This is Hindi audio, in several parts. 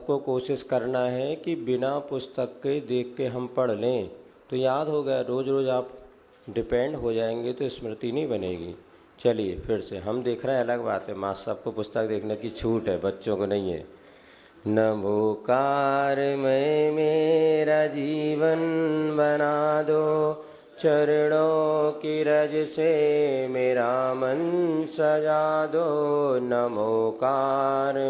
सबको कोशिश करना है कि बिना पुस्तक के देख के हम पढ़ लें तो याद हो गया। रोज़ रोज़ आप डिपेंड हो जाएंगे तो स्मृति नहीं बनेगी। चलिए फिर से हम देख रहे हैं, अलग बात है, मास्टर साहब को पुस्तक देखने की छूट है, बच्चों को नहीं है। नमोकार में मेरा जीवन बना दो, चरणों की रज से मेरा मन सजा दो। नमोकार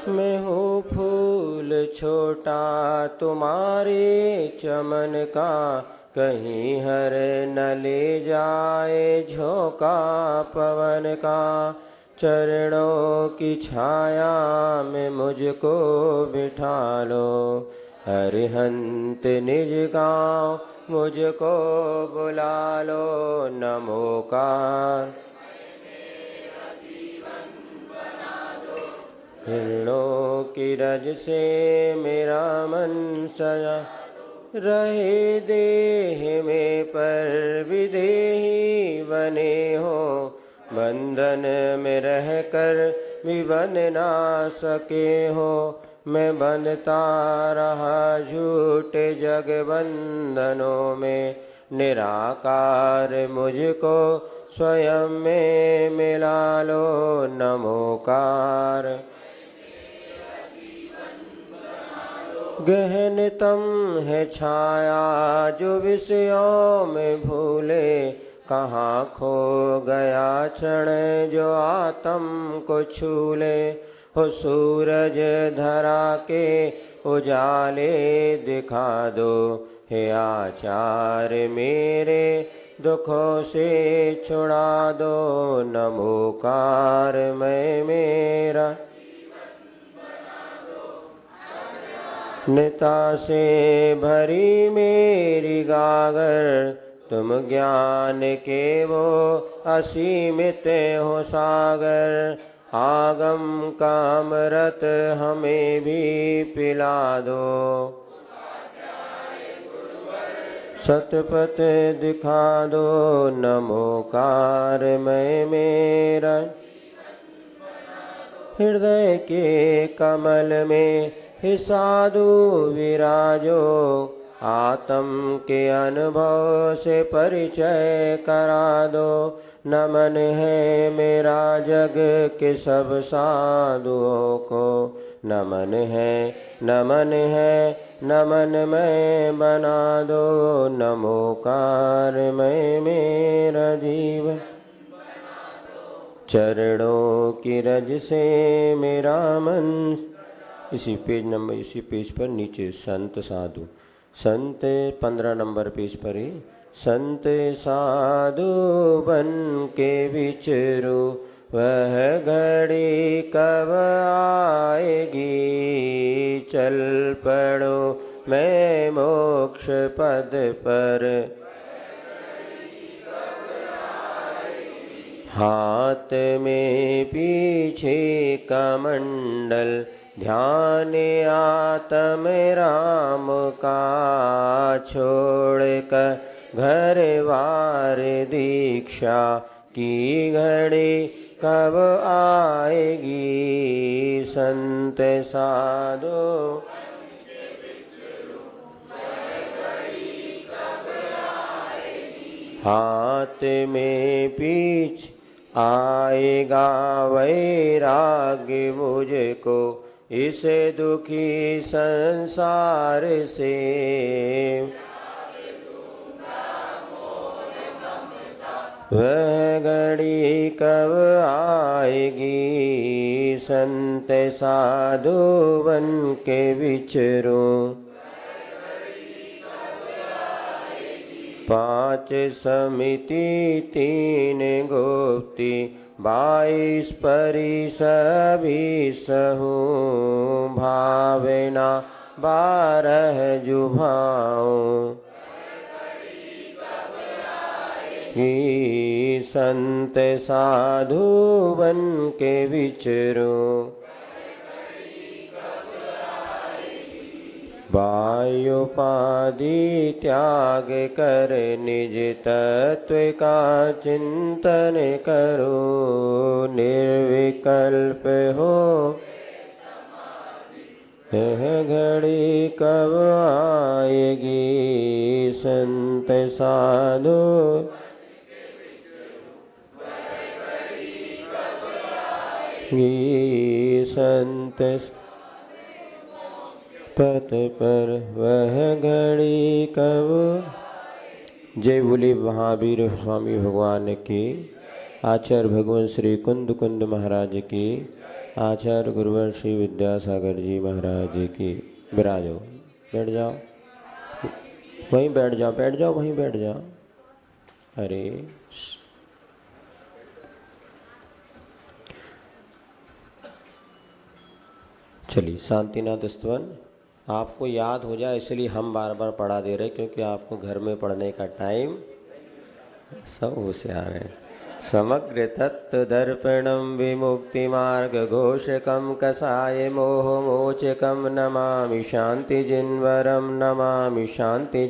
मैं हूँ फूल छोटा तुम्हारे चमन का, कहीं हर न ले जाए झोंका पवन का। चरणों की छाया में मुझको बिठा लो, अरिहंत निज गाँव मुझको बुला लो। नमोकार चरणों की रज से मेरा मन सजा, रहे देह में पर विदेही बने हो, बंधन में रहकर भी बन ना सके हो। मैं बंधता रहा झूठे जग बंधनों में, निराकार मुझको स्वयं में मिला लो। नमोकार गहनतम है छाया जो विषयों में भूले, कहाँ खो गया क्षण जो आत्म को छूले। हो सूरज धरा के उजाले दिखा दो, हे आचार्य मेरे दुखों से छुड़ा दो। नमोकार मैं मेरा निता से भरी मेरी गागर, तुम ज्ञान के वो असीमित हो सागर। आगम का अमृत हमें भी पिला दो, सतपथ दिखा दो। नमोकार मैं मेरा हृदय के कमल में हे साधु विराजो, आत्म के अनुभव से परिचय करा दो। नमन है मेरा जग के सब साधुओं को, नमन है नमन है नमन मैं बना दो। नमोकार मैं मेरा जीवन चरणों की रज से मेरा मन। इसी पेज पर नीचे संत साधु, संत 15 नंबर पेज पर ही। संत साधु बन के विचरो, वह घड़ी कब आएगी। चल पड़ो मैं मोक्ष पद पर, हाथ में पीछे कमंडल, ध्यान आत्म राम का। छोड़ कर घर वार दीक्षा की घड़ी कब आएगी। संत साधु हाथ में पीछ आएगा वैराग्य मुझको, इस दुखी संसार से। वह घड़ी कब आएगी। संत साधु बन के विचरूं, 5 समिति 3 गुप्ति 22 परी सभी सहूं। भावना 12 जुभाऊं, संत साधु बन के विचरूं। बाह्योपाधि त्याग कर निज तत्व का चिंतन करो, निर्विकल्प हो यह घड़ी कब आएगी, संत साधु संत पथ पर वह घड़ी कब। जय बोले महावीर स्वामी भगवान की, आचार्य भगवान श्री कुंद कुंद महाराज की, आचार्य गुरुवर श्री विद्यासागर जी महाराज की। विराजो, बैठ जाओ, वहीं बैठ जाओ, बैठ जाओ, वहीं बैठ जाओ। अरे चलिए, शांतिनाथ स्तवन आपको याद हो जाए इसलिए हम बार बार पढ़ा दे रहे, क्योंकि आपको घर में पढ़ने का टाइम सब होशियार है। समग्र तत्व दर्पणम विमुक्ति मार्ग घोषकम कसाय मोह मोचकम नमामि शांति जिन्वरम नमामि शांति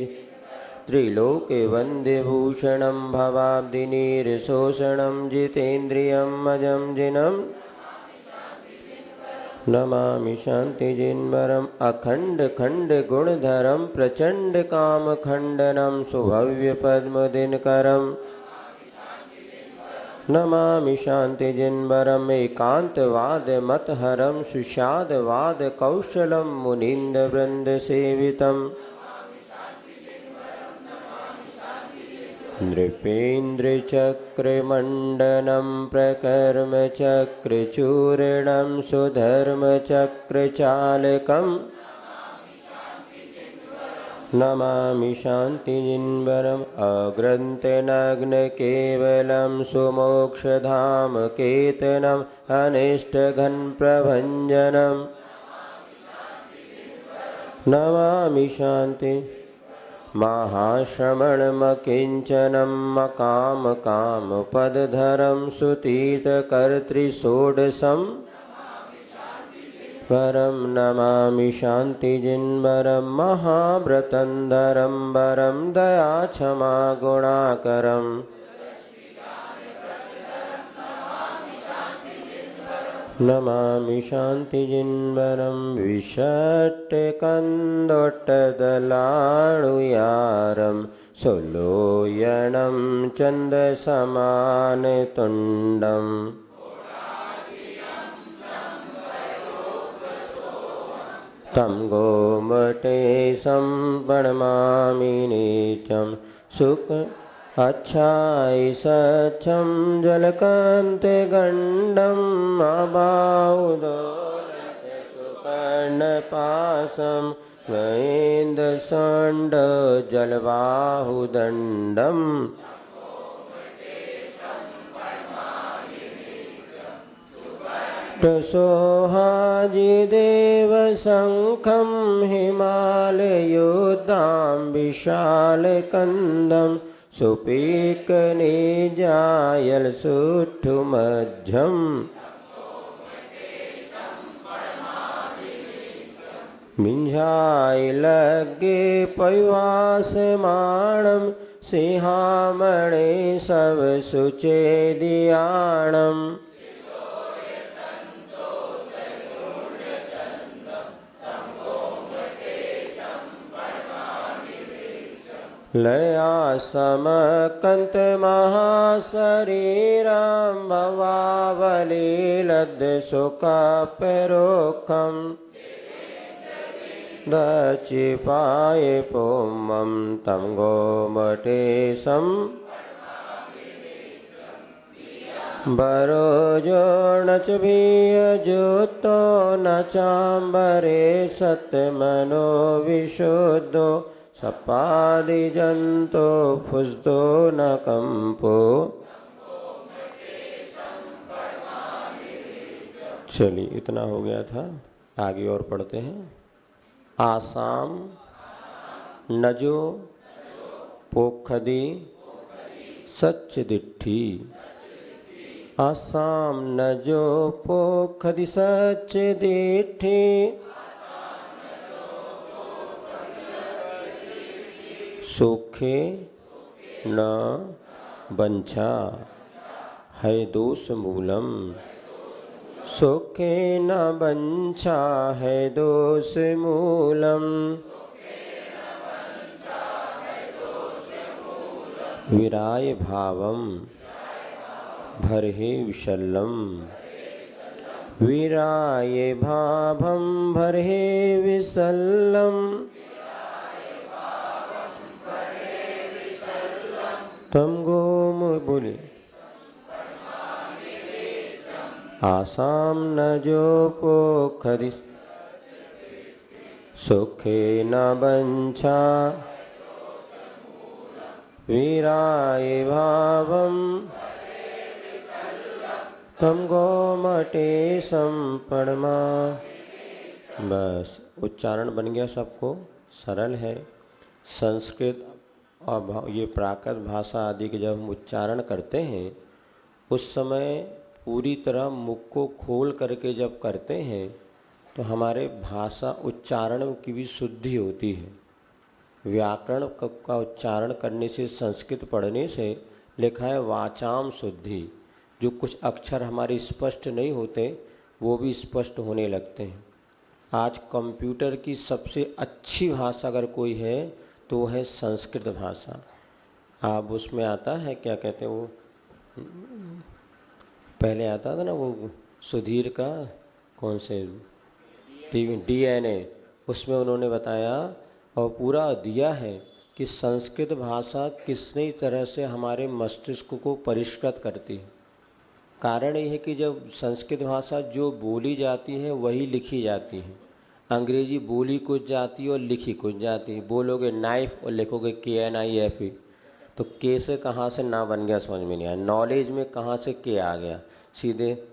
त्रिलोके वंदे भूषणम भवाब्धि निर्शोषणम जितेन्द्रियम अजम जिनम नमामि शांति जिन्वरम अखंड खंड गुणधरम प्रचंड काम खंडनम सुभव्य पद्म दिनकरम नमामि शांति जिन्वरम एकांतवाद मतहरम सुषादवाद कौशलम मुनीन्द्र वृंद सेवितम नृपेन्द्र चक्रमंडनं प्रकर्म चक्रचूर्णं सुधर्म चक्रचालकम् नमामि शांति जिन्वरम् अग्रन्थनग्न केवलं सुमोक्षधाम केतनम् अनिष्टघन प्रभञ्जनम् नमामि शांति महाश्रमणमकिञ्चनं मकाम काम पदधरं सुतीर्थकर्तृषोडशं परं नमामि शांति जिन्वरं महाव्रतंधरं वरं दया क्षमा गुणाकरम् नमामि शांति जिन्वरं विषट्कन्दोट्टदलाणुयारं सुलोयनं चन्दसमानतुण्डम् तं गोमटेशं प्रणमामि नीचं सुख अच्छाई सच्छं जलकान्तिगण्डम् अबाहुदोलक सुपर्णपाशं महेन्द्रषण्ड जलबाहुदण्डम् प्रसोहाजिदेवशङ्खं हिमालयोद्धां विशालकन्दं सुपीकनिजायलसुठुमध्यम् मिञ्झायलग्गे पैवासमाणं सिंहामणे सब सुचेदियाणम् लयासमकन्त महाशरीरं भवावलीलद्सुखपरोक्षं दचिपाय पोमं तं गोमटेशं बरोजोर्णच भीयजुतो न चाम्बरे सत्मनो विशुद्धो सपादिजंतो फुसदो न कंपो। चलिए, इतना हो गया था, आगे और पढ़ते हैं। आसाम नजो पोखदी सच्चिदिट्ठी। आसाम नजो पोखदी सच्चिदिट्ठी सोखे न वंचा है दोष मूलम। सोखे न वंचा है दोष मूलम। विराय भावम भरहे विशल्लम। विराय भावम भरहे विशल्लम। तम गोम बोले आसाम न जो पोखरि। सुखे न वंचा विराय भावम तम गोमटे संपरमा। बस उच्चारण बन गया सबको, सरल है। संस्कृत और ये प्राकृत भाषा आदि के जब हम उच्चारण करते हैं उस समय पूरी तरह मुख को खोल करके जब करते हैं तो हमारे भाषा उच्चारण की भी शुद्धि होती है। व्याकरण का उच्चारण करने से, संस्कृत पढ़ने से लिखा है वाचाम शुद्धि। जो कुछ अक्षर हमारे स्पष्ट नहीं होते वो भी स्पष्ट होने लगते हैं। आज कंप्यूटर की सबसे अच्छी भाषा अगर कोई है तो है संस्कृत भाषा। आप उसमें आता है क्या कहते हैं वो, पहले आता था ना वो सुधीर का कौन से DNA, उसमें उन्होंने बताया और पूरा दिया है कि संस्कृत भाषा कितनी तरह से हमारे मस्तिष्क को परिष्कृत करती है। कारण ये है कि जब संस्कृत भाषा जो बोली जाती है वही लिखी जाती है। अंग्रेजी बोली कुछ जाती है और लिखी कुछ जाती है। बोलोगे नाइफ और लिखोगे KNIFE, तो के से कहाँ से ना बन गया समझ में नहीं आया। नॉलेज में कहाँ से के आ गया सीधे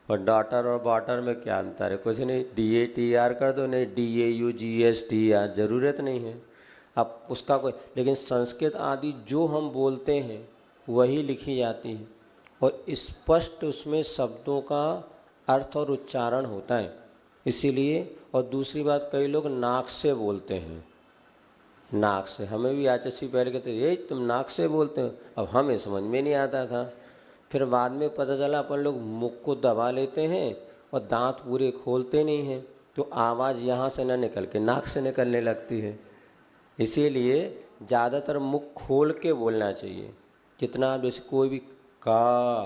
और डॉटर और वाटर में क्या अंतर है? कुछ नहीं, DATR कर दो, नहीं DAUGSTR, ज़रूरत नहीं है अब उसका कोई। लेकिन संस्कृत आदि जो हम बोलते हैं वही लिखी जाती है और स्पष्ट उसमें शब्दों का अर्थ और उच्चारण होता है। इसीलिए, और दूसरी बात, कई लोग नाक से बोलते हैं। नाक से, हमें भी आचसी पहले कहते ये तुम नाक से बोलते हो, अब हमें समझ में नहीं आता था। फिर बाद में पता चला अपन लोग मुख को दबा लेते हैं और दांत पूरे खोलते नहीं हैं, तो आवाज़ यहाँ से ना निकल के नाक से निकलने लगती है। इसीलिए ज़्यादातर मुख खोल के बोलना चाहिए। जितना आप जैसे कोई भी का,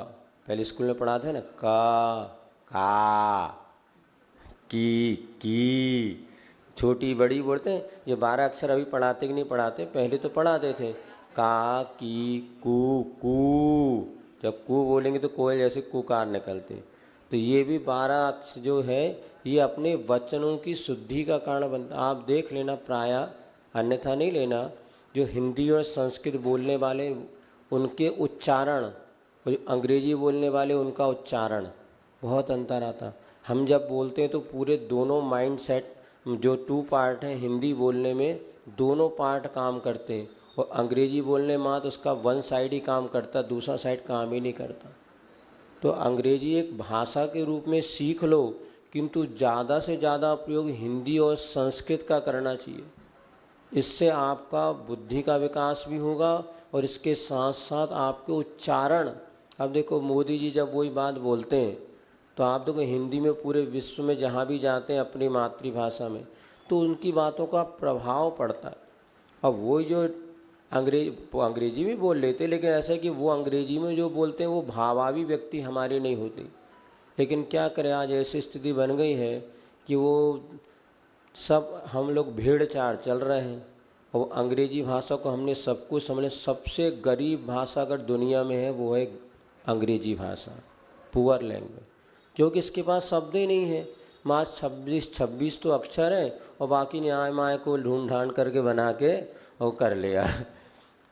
पहले स्कूल में पढ़ाते हैं ना, का, की, छोटी बड़ी बोलते हैं। ये 12 अक्षर अभी पढ़ाते कि नहीं पढ़ाते? पहले तो पढ़ाते थे का, की, कू। जब कू बोलेंगे तो कोयल जैसे कुकार निकलते। तो ये भी 12 अक्षर जो है ये अपने वचनों की शुद्धि का कारण बनता। आप देख लेना, प्रायः अन्यथा नहीं लेना, जो हिंदी और संस्कृत बोलने वाले उनके उच्चारण और अंग्रेजी बोलने वाले उनका उच्चारण बहुत अंतर आता। हम जब बोलते हैं तो पूरे दोनों माइंड सेट, जो 2 पार्ट हैं हिंदी बोलने में, दोनों पार्ट काम करते हैं। और अंग्रेजी बोलने में तो उसका 1 साइड ही काम करता, दूसरा साइड काम ही नहीं करता। तो अंग्रेजी एक भाषा के रूप में सीख लो, किंतु ज़्यादा से ज़्यादा प्रयोग हिंदी और संस्कृत का करना चाहिए। इससे आपका बुद्धि का विकास भी होगा और इसके साथ साथ आपके उच्चारण। अब देखो मोदी जी जब वही बात बोलते हैं तो आप देखो हिंदी में पूरे विश्व में जहाँ भी जाते हैं अपनी मातृभाषा में, तो उनकी बातों का प्रभाव पड़ता है। अब वो जो अंग्रेजी भी बोल लेते, लेकिन ऐसा है कि वो अंग्रेजी में जो बोलते हैं वो भावावी व्यक्ति हमारी नहीं होती। लेकिन क्या करें, आज ऐसी स्थिति बन गई है कि वो सब हम लोग भेड़ चाल चल रहे हैं और अंग्रेजी भाषा को हमने सब कुछ समझे। सबसे गरीब भाषा अगर दुनिया में है वो है अंग्रेजी भाषा, पुअर लैंग्वेज, क्योंकि इसके पास शब्द ही नहीं है। मात्र 26 तो अक्षर हैं और बाकी न्याय माय को ढूंढ ढांड करके बना के और कर लिया।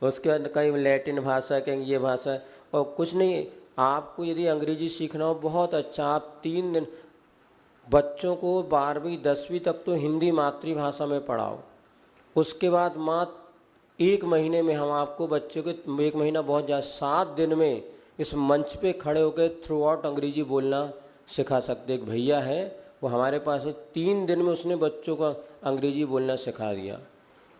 उसके बाद कहीं लैटिन भाषा, कहीं ये भाषा, और कुछ नहीं। आपको यदि अंग्रेजी सीखना हो बहुत अच्छा, आप 3 दिन बच्चों को 12वीं 10वीं तक तो हिंदी मातृभाषा में पढ़ाओ। उसके बाद मात्र 1 महीने में हम आपको बच्चों के 1 महीना बहुत ज़्यादा, 7 दिन में इस मंच पे खड़े होकर थ्रू आउट अंग्रेजी बोलना सिखा सकते। एक भैया है वो हमारे पास है, 3 दिन में उसने बच्चों को अंग्रेजी बोलना सिखा दिया।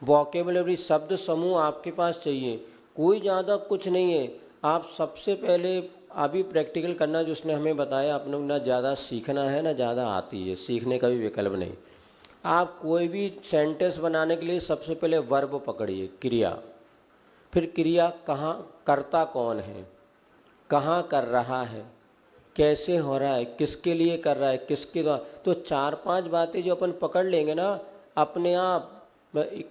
वोकेबलरी शब्द समूह आपके पास चाहिए, कोई ज़्यादा कुछ नहीं है। आप सबसे पहले अभी प्रैक्टिकल करना जो उसने हमें बताया, अपने को ना ज़्यादा सीखना है ना ज़्यादा आती है, सीखने का भी विकल्प नहीं। आप कोई भी सेंटेंस बनाने के लिए सबसे पहले वर्ब पकड़िए, क्रिया, फिर क्रिया कहाँ, कर्ता कौन है, कहाँ कर रहा है, कैसे हो रहा है, किसके लिए कर रहा है, किसके द्वारा। तो 4-5 बातें जो अपन पकड़ लेंगे ना, अपने आप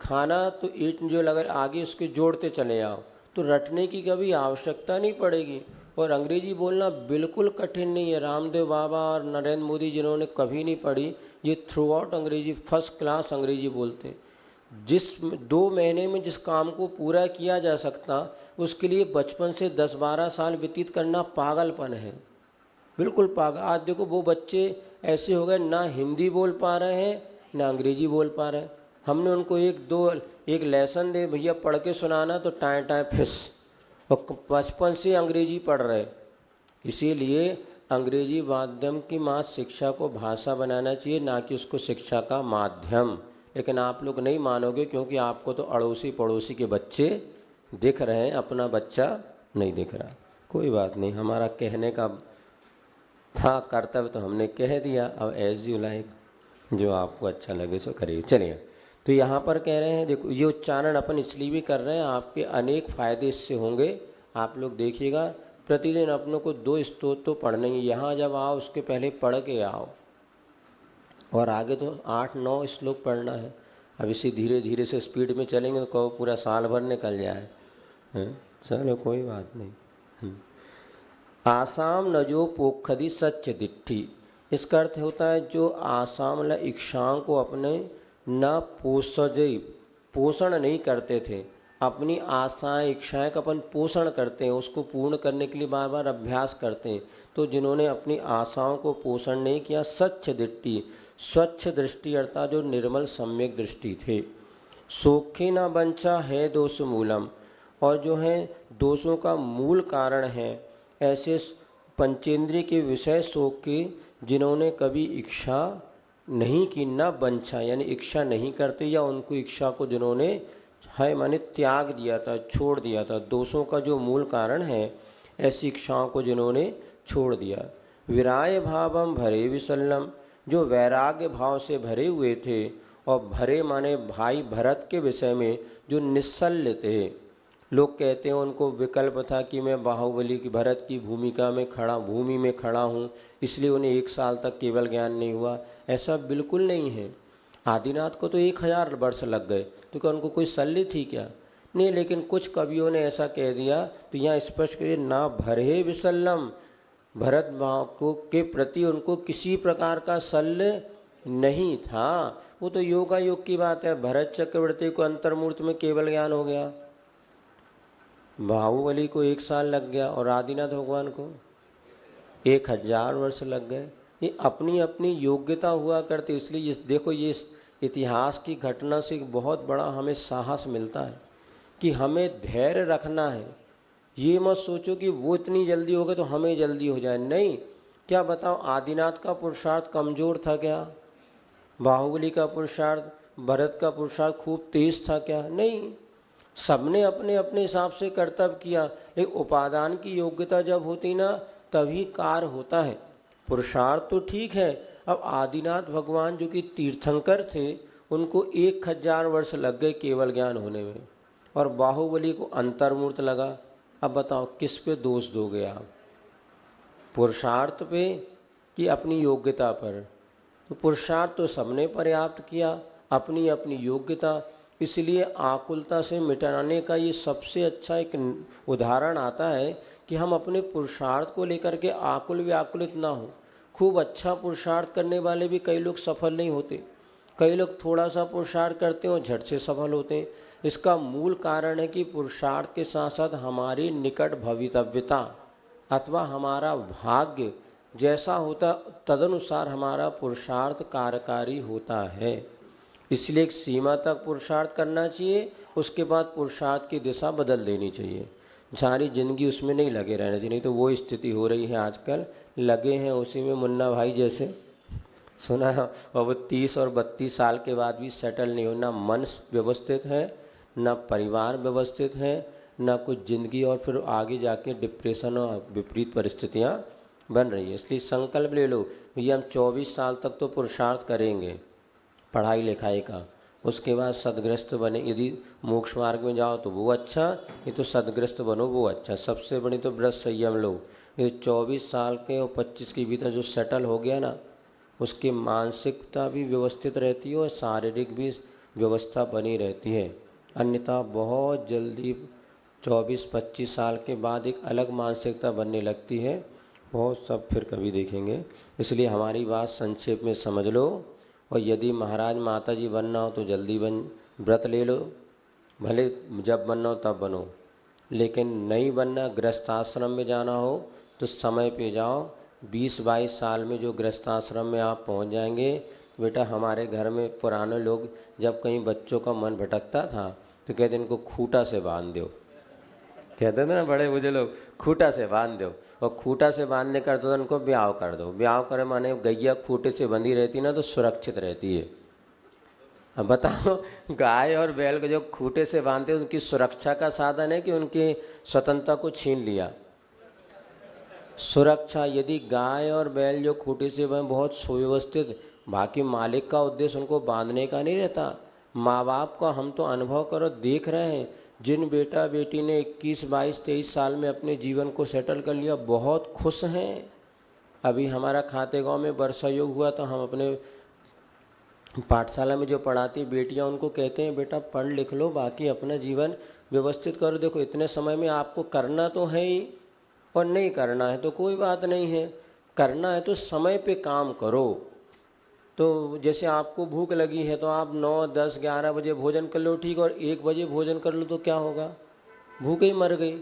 खाना तो ईट जो लगा आगे उसके जोड़ते चले आओ, तो रटने की कभी आवश्यकता नहीं पड़ेगी। और अंग्रेजी बोलना बिल्कुल कठिन नहीं है। रामदेव बाबा और नरेंद्र मोदी जिन्होंने कभी नहीं पढ़ी, ये थ्रू आउट अंग्रेजी फर्स्ट क्लास अंग्रेजी बोलते हैं। जिस 2 महीने में जिस काम को पूरा किया जा सकता, उसके लिए बचपन से 10-12 साल व्यतीत करना पागलपन है, बिल्कुल पागल। आज देखो वो बच्चे ऐसे हो गए, ना हिंदी बोल पा रहे हैं ना अंग्रेजी बोल पा रहे हैं। हमने उनको एक लेसन दे भैया पढ़ के सुनाना तो टाएं टाएं फिस, और बचपन से अंग्रेजी पढ़ रहे। इसीलिए अंग्रेजी माध्यम की मात्र शिक्षा को भाषा बनाना चाहिए, ना कि उसको शिक्षा का माध्यम। लेकिन आप लोग नहीं मानोगे, क्योंकि आपको तो अड़ोसी पड़ोसी के बच्चे दिख रहे हैं, अपना बच्चा नहीं दिख रहा। कोई बात नहीं, हमारा कहने का था कर्तव्य तो हमने कह दिया। अब एज यू लाइक, जो आपको अच्छा लगे सो करिए। चलिए, तो यहाँ पर कह रहे हैं, देखो ये उच्चारण अपन इसलिए भी कर रहे हैं, आपके अनेक फायदे इससे होंगे। आप लोग देखिएगा, प्रतिदिन अपनों को 2 स्तोत्र तो पढ़ने ही। यहाँ जब आओ उसके पहले पढ़ के आओ, और आगे तो 8-9 श्लोक पढ़ना है। अब इसी धीरे धीरे से स्पीड में चलेंगे तो कहो पूरा साल भर निकल जाए। चलो कोई बात नहीं। आसाम न जो पोखदी सच्च दिट्ठी, इसका अर्थ होता है जो आसाम ल इच्छाओं को अपने न पोषण नहीं करते थे। अपनी आशाएं इच्छाएं का अपन पोषण करते हैं, उसको पूर्ण करने के लिए बार बार अभ्यास करते हैं। तो जिन्होंने अपनी आशाओं को पोषण नहीं किया, सच्च दिट्ठी, स्वच्छ दृष्टि अर्थात जो निर्मल सम्यक दृष्टि थे। सोखे न बंचा है दोष मूलम, और जो है दोषों का मूल कारण है ऐसे पंचेंद्रिय के विषय शोक के, जिन्होंने कभी इच्छा नहीं की, न बंछा यानी इच्छा नहीं करते, या उनको इच्छा को जिन्होंने है माने त्याग दिया था, छोड़ दिया था। दोषों का जो मूल कारण है ऐसी इच्छाओं को जिन्होंने छोड़ दिया। विराय भावम भरे विसल्लम, जो वैराग्य भाव से भरे हुए थे, और भरे माने भाई भरत के विषय में जो निश्चल्य थे। लोग कहते हैं उनको विकल्प था कि मैं बाहुबली की भरत की भूमि में खड़ा हूँ, इसलिए उन्हें 1 साल तक केवल ज्ञान नहीं हुआ। ऐसा बिल्कुल नहीं है। आदिनाथ को तो 1000 वर्ष लग गए, तो क्या उनको कोई शल्य थी क्या? नहीं, लेकिन कुछ कवियों ने ऐसा कह दिया, तो यहाँ स्पष्ट करिए, ना भरे विसल्लम, भरत को के प्रति उनको किसी प्रकार का शल्य नहीं था। वो तो योगा योग की बात है। भरत चक्रवर्ती को अंतर्मूर्त में केवल ज्ञान हो गया, बाहुबली को 1 साल लग गया, और आदिनाथ भगवान को 1000 वर्ष लग गए। ये अपनी अपनी योग्यता हुआ करती। इसलिए देखो, ये इतिहास की घटना से बहुत बड़ा हमें साहस मिलता है कि हमें धैर्य रखना है। ये मत सोचो कि वो इतनी जल्दी हो गए तो हमें जल्दी हो जाए। नहीं, क्या बताओ, आदिनाथ का पुरुषार्थ कमज़ोर था क्या? बाहुबली का पुरुषार्थ, भरत का पुरुषार्थ खूब तेज था क्या? नहीं, सबने अपने अपने हिसाब से कर्तव्य किया। लेकिन उपादान की योग्यता जब होती ना, तभी कार्य होता है। पुरुषार्थ तो ठीक है। अब आदिनाथ भगवान जो कि तीर्थंकर थे, उनको 1000 वर्ष लग गए केवल ज्ञान होने में, और बाहुबली को अंतर्मूर्त लगा। अब बताओ किस पे दोष दोगे आप? पुरुषार्थ पे कि अपनी योग्यता पर? तो पुरुषार्थ तो सबने पर्याप्त किया, अपनी अपनी योग्यता। इसलिए आकुलता से मिटाने का ये सबसे अच्छा एक उदाहरण आता है कि हम अपने पुरुषार्थ को लेकर के आकुल व्याकुलित ना हो। खूब अच्छा पुरुषार्थ करने वाले भी कई लोग सफल नहीं होते। कई लोग थोड़ा सा पुरुषार्थ करते हैं और झट से सफल होते हैं। इसका मूल कारण है कि पुरुषार्थ के साथ साथ हमारी निकट भवितव्यता अथवा हमारा भाग्य जैसा होता, तदनुसार हमारा पुरुषार्थ कार्यकारी होता है। इसलिए एक सीमा तक पुरुषार्थ करना चाहिए, उसके बाद पुरुषार्थ की दिशा बदल देनी चाहिए। सारी जिंदगी उसमें नहीं लगे रहना चाहिए। नहीं तो वो स्थिति हो रही है आजकल, लगे हैं उसी में मुन्ना भाई जैसे। सुना है। और वो 30 और 32 साल के बाद भी सेटल नहीं हो, ना मन व्यवस्थित है, ना परिवार व्यवस्थित है, ना कुछ ज़िंदगी, और फिर आगे जाके डिप्रेशन और विपरीत परिस्थितियाँ बन रही है। इसलिए संकल्प ले लो भैया हम 24 साल तक तो पुरुषार्थ करेंगे पढ़ाई लिखाई का, उसके बाद सदग्रस्त बने। यदि मोक्ष मार्ग में जाओ तो वो अच्छा, ये तो सदग्रस्त बनो वो अच्छा। सबसे बड़ी तो व्रत संयम लो। ये 24 साल के और 25 के भीतर जो सेटल हो गया ना, उसकी मानसिकता भी व्यवस्थित रहती है और शारीरिक भी व्यवस्था बनी रहती है। अन्यथा बहुत जल्दी 24-25 साल के बाद एक अलग मानसिकता बनने लगती है। बहुत सब फिर कभी देखेंगे, इसलिए हमारी बात संक्षेप में समझ लो। और यदि महाराज माता जी बनना हो तो जल्दी बन, व्रत ले लो, भले जब बनना हो तब बनो, लेकिन नहीं बनना, गृहस्थाश्रम में जाना हो तो समय पे जाओ। 20-22 साल में जो गृहस्थाश्रम में आप पहुंच जाएंगे, बेटा हमारे घर में पुराने लोग जब कहीं बच्चों का मन भटकता था तो कहते इनको खूटा से बांध दो, कहते थे ना बड़े बुजुर्ग लोग, खूटा से बांध दो। और खूटा से बांधने कर दो तो उनको ब्याह कर दो। ब्याह करे माने गैया खूटे से बंधी रहती ना तो सुरक्षित रहती है। अब बताओ, गाय और बैल को जो खूटे से बांधते उनकी सुरक्षा का साधन है कि उनकी स्वतंत्रता को छीन लिया? सुरक्षा। यदि गाय और बैल जो खूटे से बंधे बहुत सुव्यवस्थित, बाकी मालिक का उद्देश्य उनको बांधने का नहीं रहता। माँ बाप का हम तो अनुभव करो, देख रहे हैं जिन बेटा बेटी ने 21, 22, 23 साल में अपने जीवन को सेटल कर लिया, बहुत खुश हैं। अभी हमारा खातेगांव में वर्षा योग हुआ तो हम अपने पाठशाला में जो पढ़ाती बेटियां उनको कहते हैं बेटा पढ़ लिख लो, बाकी अपना जीवन व्यवस्थित करो। देखो इतने समय में आपको करना तो है ही, और नहीं करना है तो कोई बात नहीं है, करना है तो समय पे काम करो। तो जैसे आपको भूख लगी है तो आप 9, 10, 11 बजे भोजन कर लो, ठीक, और 1 बजे भोजन कर लो तो क्या होगा? भूख ही मर गई।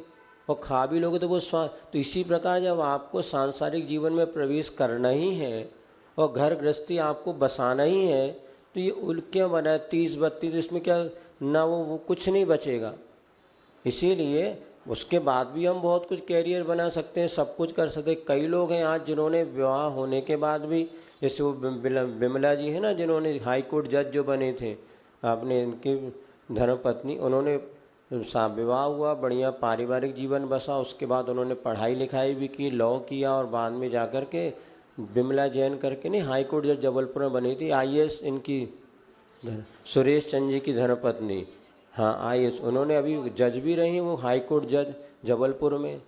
और खा भी लोगे तो वो स्वाद। तो इसी प्रकार जब आपको सांसारिक जीवन में प्रवेश करना ही है और घर गृहस्थी आपको बसाना ही है, तो ये उल्टियाँ बनाए 30-32, इसमें क्या ना वो कुछ नहीं बचेगा। इसीलिए उसके बाद भी हम बहुत कुछ कैरियर बना सकते हैं, सब कुछ कर सकते हैं। कई लोग हैं आज जिन्होंने विवाह होने के बाद भी, जैसे वो बिमला जी है ना, जिन्होंने हाई कोर्ट जज जो बने थे, आपने इनकी धर्मपत्नी, उन्होंने विवाह हुआ, बढ़िया पारिवारिक जीवन बसा, उसके बाद उन्होंने पढ़ाई लिखाई भी की, लॉ किया, और बाद में जाकर के बिमला जैन करके नहीं हाई कोर्ट जज जबलपुर में बनी थी, IAS इनकी सुरेश चंद जी की धर्मपत्नी, हाँ IAS, उन्होंने अभी जज भी रही, वो हाई कोर्ट जज जबलपुर में।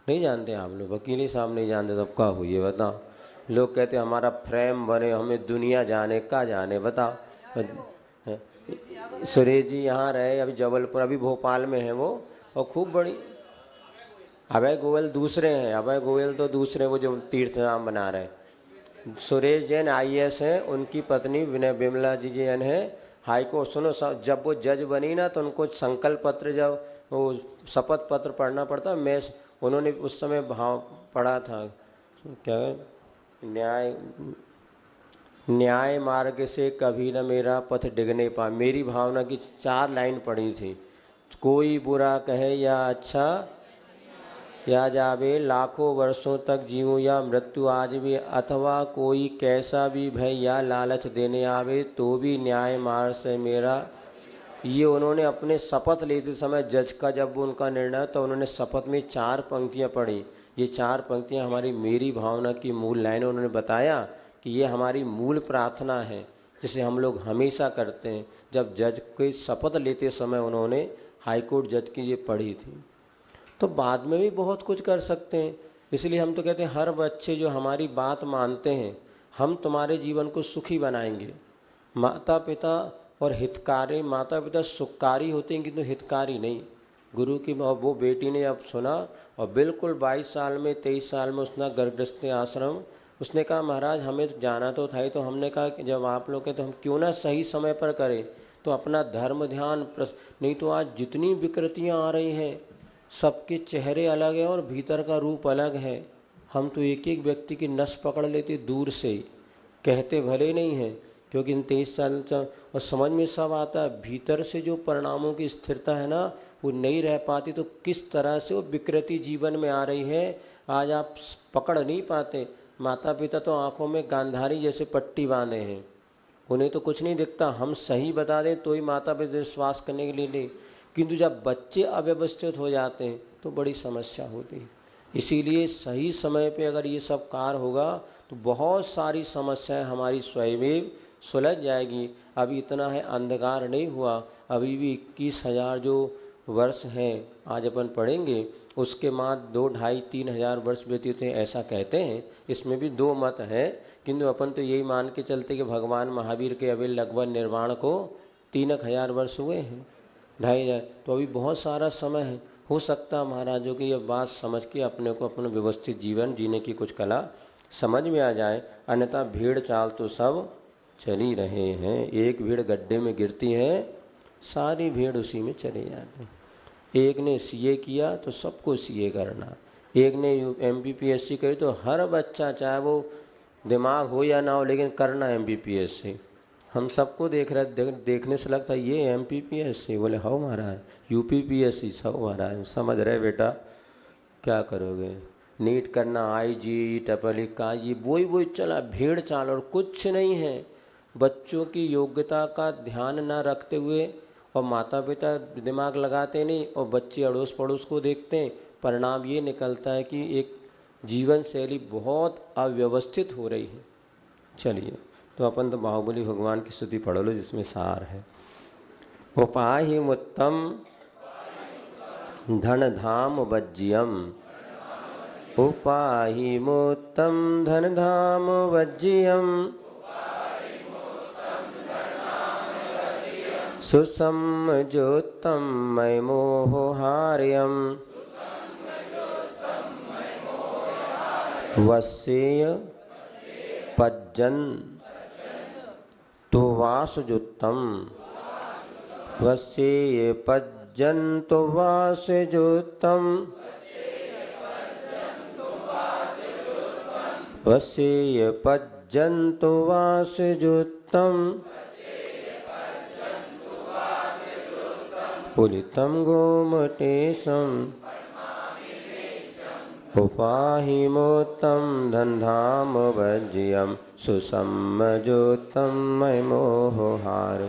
नहीं जानते आप लोग? वकील साहब नहीं जानते तब क्या हुई है बताओ? लोग कहते हमारा फ्रेम बने, हमें दुनिया जाने का जाने, बताओ। सुरेश जी यहाँ रहे, अभी जबलपुर, अभी भोपाल में है वो, और खूब बड़ी। अभय गोयल दूसरे हैं, अभय गोयल तो दूसरे, वो जो तीर्थ धाम बना रहे हैं। सुरेश जैन IAS हैं, उनकी पत्नी विनय बिमला जी जैन है, हाई कोर्ट। सुनो, जब वो जज बनी ना तो उनको संकल्प पत्र, जब वो शपथ पत्र पढ़ना पड़ता, मैं उन्होंने उस समय भाव पढ़ा था, क्या न्याय मार्ग से कभी न मेरा पथ डिगने पा, मेरी भावना की 4 लाइन पढ़ी थी। कोई बुरा कहे या अच्छा या जावे, लाखों वर्षों तक जीऊँ या मृत्यु आज भी, अथवा कोई कैसा भी भय या लालच देने आवे, तो भी न्याय मार्ग से मेरा। ये उन्होंने अपने शपथ लेते समय, जज का जब उनका निर्णय, तो उन्होंने शपथ में 4 पंक्तियाँ पढ़ी। ये 4 पंक्तियाँ हमारी मेरी भावना की मूल लाइन। उन्होंने बताया कि ये हमारी मूल प्रार्थना है, जिसे हम लोग हमेशा करते हैं। जब जज की शपथ लेते समय उन्होंने हाई कोर्ट जज की ये पढ़ी थी, तो बाद में भी बहुत कुछ कर सकते हैं। इसलिए हम तो कहते हैं हर बच्चे जो हमारी बात मानते हैं, हम तुम्हारे जीवन को सुखी बनाएंगे। माता पिता और हितकारी, माता पिता सुखकारी होते हैं किंतु हितकारी नहीं। गुरु की वो बेटी ने अब सुना, और बिल्कुल 22 साल में 23 साल में उसने गर्भस्थ आश्रम, उसने कहा महाराज हमें तो जाना तो था ही, तो हमने कहा कि जब आप लोग हैं तो हम क्यों ना सही समय पर करें, तो अपना धर्म ध्यान नहीं तो आज जितनी विकृतियाँ आ रही हैं, सबके चेहरे अलग हैं और भीतर का रूप अलग है। हम तो एक एक व्यक्ति की नस पकड़ लेते दूर से ही, कहते भले नहीं हैं, क्योंकि इन 23 साल और समझ में सब आता है। भीतर से जो परिणामों की स्थिरता है ना, वो नहीं रह पाती, तो किस तरह से वो विकृति जीवन में आ रही है आज आप पकड़ नहीं पाते। माता पिता तो आंखों में गांधारी जैसे पट्टी बांधे हैं, उन्हें तो कुछ नहीं दिखता। हम सही बता दें तो ही माता पिता विश्वास करने के लिए नहीं, किंतु जब बच्चे अव्यवस्थित हो जाते हैं तो बड़ी समस्या होती है। इसीलिए सही समय पे अगर ये सब कार्य होगा तो बहुत सारी समस्याएं हमारी स्वयं सुलझ जाएगी। अभी इतना है, अंधकार नहीं हुआ, अभी भी 21,000 जो वर्ष हैं आज अपन पढ़ेंगे, उसके बाद 2, 2.5, 3,000 वर्ष व्यतीत हैं ऐसा कहते हैं। इसमें भी 2 मत हैं, किंतु अपन तो यही मान के चलते कि भगवान महावीर के अभी लगभग निर्वाण को 3,000 वर्ष हुए हैं, 2,500। तो अभी बहुत सारा समय है। हो सकता है महाराजों की ये बात समझ के अपने को अपना व्यवस्थित जीवन जीने की कुछ कला समझ में आ जाए, अन्यथा भीड़ चाल तो सब चल ही रहे हैं। एक भीड़ गड्ढे में गिरती है, सारी भीड़ उसी में चले जाते हैं। एक ने सीए किया तो सबको सीए करना, एक ने एमबीपीएससी करी तो हर बच्चा, चाहे वो दिमाग हो या ना हो, लेकिन करना एमबीपीएससी। हम सबको देख रहे, देखने से लगता है ये एमपीपीएससी, बोले हाँ महाराज, यूपीपीएससी सब महाराज, समझ रहे बेटा क्या करोगे, नीट करना, आईजी, ट्रिपल का ये वही चला, भीड़ चाल और कुछ नहीं है। बच्चों की योग्यता का ध्यान ना रखते हुए और माता पिता दिमाग लगाते नहीं और बच्चे अड़ोस पड़ोस को देखते हैं, परिणाम ये निकलता है कि एक जीवन शैली बहुत अव्यवस्थित हो रही है। चलिए, तो अपन तो बाहुबली भगवान की स्तुति पढ़ लो जिसमें सार है। उपाहि मुत्तम धन धाम वज्यम, उपाहि मुत्तम धन धाम वज्यम, सुसम्मजोत्तम मय मोहार्यम, वस्येय पज्जन तो वासजुत्तम, वस्येय पज्जन तो वासजुत्तम, वस्येय पज्जन तो वासजुत्तम, पुलितम गोमटेशम, उपाहि मोत्तम धनधाम वज्यम, सुसम्मजोत्तम मय मोहार,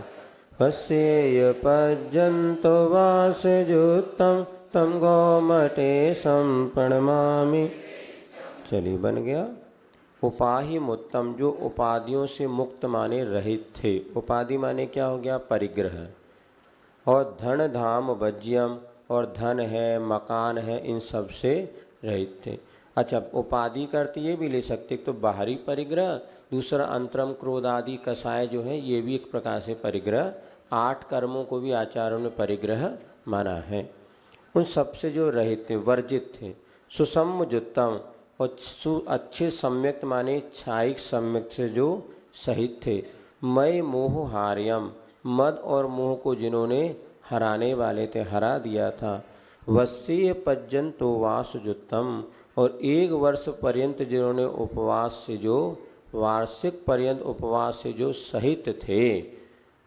वस्येय पज्जन्तो वासजुत्तम, तम गोमटेशम प्रणमामि। चलिए, बन गया। उपाहि मुत्तम, जो उपाधियों से मुक्त माने रहित थे। उपाधि माने क्या हो गया? परिग्रह। और धन धाम वज्यम, और धन है, मकान है, इन सब से रहित थे। अच्छा, उपाधि का अर्थ ये भी ले सकते, तो बाहरी परिग्रह, दूसरा अंतरम क्रोध आदि कसाय जो है ये भी एक प्रकार से परिग्रह। 8 कर्मों को भी आचार्यों ने परिग्रह माना है। उन सबसे जो रहित थे, वर्जित थे। सुसम्मजुत्तम, और अच्छे सम्यक माने छायिक सम्यक से जो सहित थे। मय मोह हार्यम, मद और मोह को जिन्होंने हराने वाले थे, हरा दिया था। वस्येय पज्जन्तो वासजुत्तम, और 1 वर्ष पर्यंत जिन्होंने उपवास से, जो वार्षिक पर्यंत उपवास से जो सहित थे,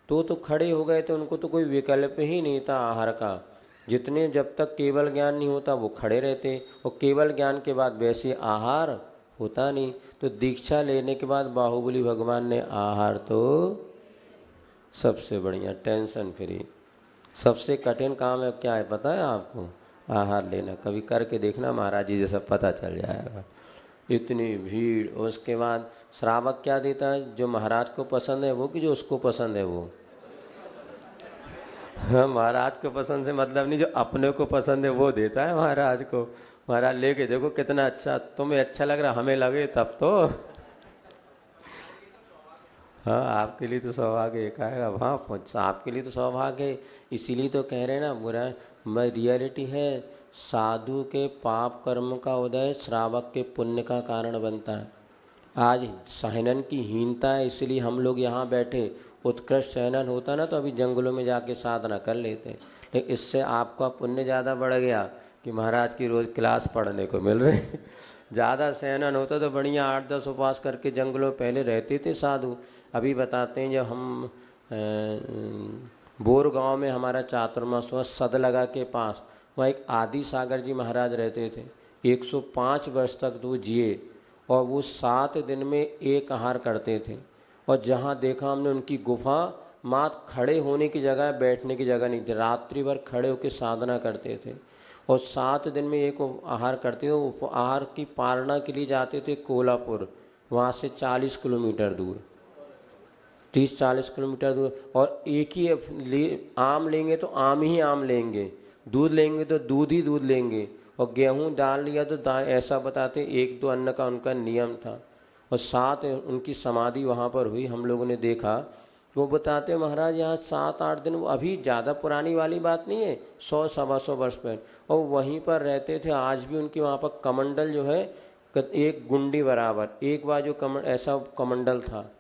तो खड़े हो गए थे। उनको तो कोई विकल्प ही नहीं था आहार का। जितने, जब तक केवल ज्ञान नहीं होता वो खड़े रहते, और केवल ज्ञान के बाद वैसे आहार होता नहीं। तो दीक्षा लेने के बाद बाहुबली भगवान ने आहार तो सबसे बढ़िया, टेंशन फ्री। सबसे कठिन काम है क्या है पता है आपको? आहार लेना। कभी करके देखना महाराज जी, जैसा पता चल जाएगा। इतनी भीड़। उसके बाद श्रावक क्या देता है? जो महाराज को पसंद है वो, कि जो उसको पसंद है वो? हाँ, महाराज को पसंद से मतलब नहीं, जो अपने को पसंद है वो देता है महाराज को। महाराज लेके देखो कितना अच्छा, तुम्हें अच्छा लग रहा, हमें लगे तब तो। हाँ, आपके लिए तो सौभाग्य एक आएगा वहाँ पहुँच, आपके लिए तो सौभाग्य है। इसीलिए तो कह रहे हैं ना, बुरा मैं रियलिटी है। साधु के पाप कर्म का उदय श्रावक के पुण्य का कारण बनता है। आज सहनन की हीनता है, इसलिए हम लोग यहाँ बैठे। उत्कृष्ट सहनन होता ना तो अभी जंगलों में जाके साधना कर लेते। लेकिन इससे आपका पुण्य ज़्यादा बढ़ गया कि महाराज की रोज़ क्लास पढ़ने को मिल रही। ज़्यादा सहनन होता तो बढ़िया 8-10 उपवास करके जंगलों पहले रहते थे साधु। अभी बताते हैं, जब हम बोर गांव में हमारा चातुर्मास हुआ, सदलगा के पास, वहाँ एक आदि सागर जी महाराज रहते थे। 105 वर्ष तक तो जिए, और वो 7 दिन में एक आहार करते थे। और जहाँ देखा हमने उनकी गुफा, मात्र खड़े होने की जगह, बैठने की जगह नहीं थी, रात्रि भर खड़े होकर साधना करते थे और 7 दिन में एक आहार करते थे। वो आहार की पालना के लिए जाते थे कोल्हापुर, वहाँ से 40 किलोमीटर दूर, 30-40 किलोमीटर दूर। और एक ही आम लेंगे तो आम ही आम लेंगे, दूध लेंगे तो दूध ही दूध लेंगे, और गेहूँ डाल लिया तो दाल, ऐसा बताते 1-2 अन्न का उनका नियम था। और 7 उनकी समाधि वहाँ पर हुई, हम लोगों ने देखा। वो बताते महाराज यहाँ 7-8 दिन, अभी ज़्यादा पुरानी वाली बात नहीं है, 100-125 वर्ष पहले, और वहीं पर रहते थे। आज भी उनके वहाँ पर कमंडल जो है एक गुंडी बराबर, एक बार जो ऐसा कमंडल था,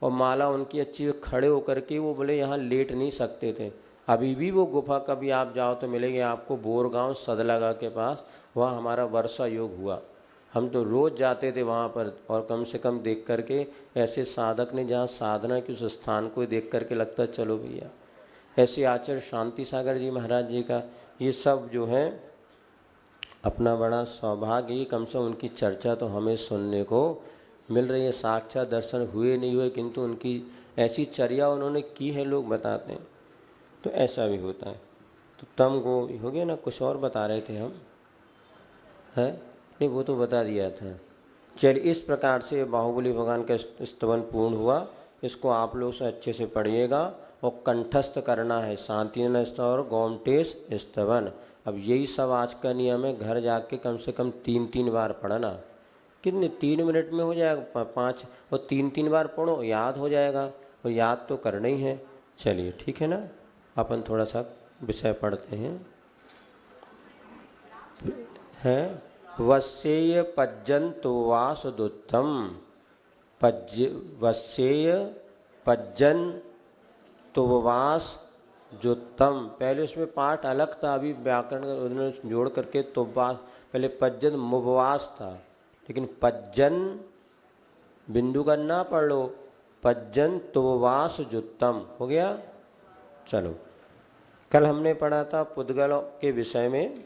और माला उनकी अच्छी खड़े होकर के, वो बोले यहाँ लेट नहीं सकते थे। अभी भी वो गुफा कभी आप जाओ तो मिलेगी आपको, बोरगांव सदलगा के पास, वहाँ हमारा वर्षा योग हुआ। हम तो रोज़ जाते थे वहाँ पर, और कम से कम देख करके, ऐसे साधक ने जहाँ साधना की उस स्थान को देख करके लगता है चलो भैया। ऐसे आचार्य शांति सागर जी महाराज जी का ये सब जो है अपना बड़ा सौभाग्य ही, कम से कम उनकी चर्चा तो हमें सुनने को मिल रही है। साक्षात दर्शन हुए नहीं हुए, किंतु उनकी ऐसी चर्या उन्होंने की है, लोग बताते हैं। तो ऐसा भी होता है। तो तम गो हो गया ना, कुछ और बता रहे थे हम, है नहीं, वो तो बता दिया था। चलिए, इस प्रकार से बाहुबली भगवान का स्तवन पूर्ण हुआ। इसको आप लोग से अच्छे से पढ़िएगा और कंठस्थ करना है, शांतिनयन स्तवन और गोमटेश स्तवन। अब यही सब आज का नियम है, घर जाके कम से कम 3-3 बार पढ़ना। कितने 3 मिनट में हो जाएगा, 5 और 3-3 बार पढ़ो, याद हो जाएगा, और याद तो करना ही है। चलिए ठीक है ना, अपन थोड़ा सा विषय पढ़ते हैं। वस्येय पज्जन्तो वासुदुत्तम, वस्येय पज्जन्तो वास जुत्तम। पहले उसमें पाठ अलग था, अभी व्याकरण उन्होंने जोड़ करके तो पहले पज्जन मुपवास था, लेकिन पज्जन बिंदु का ना पढ़ लो, पज्जन तुवास जुत्तम हो गया। चलो, कल हमने पढ़ा था पुद्गल के विषय में।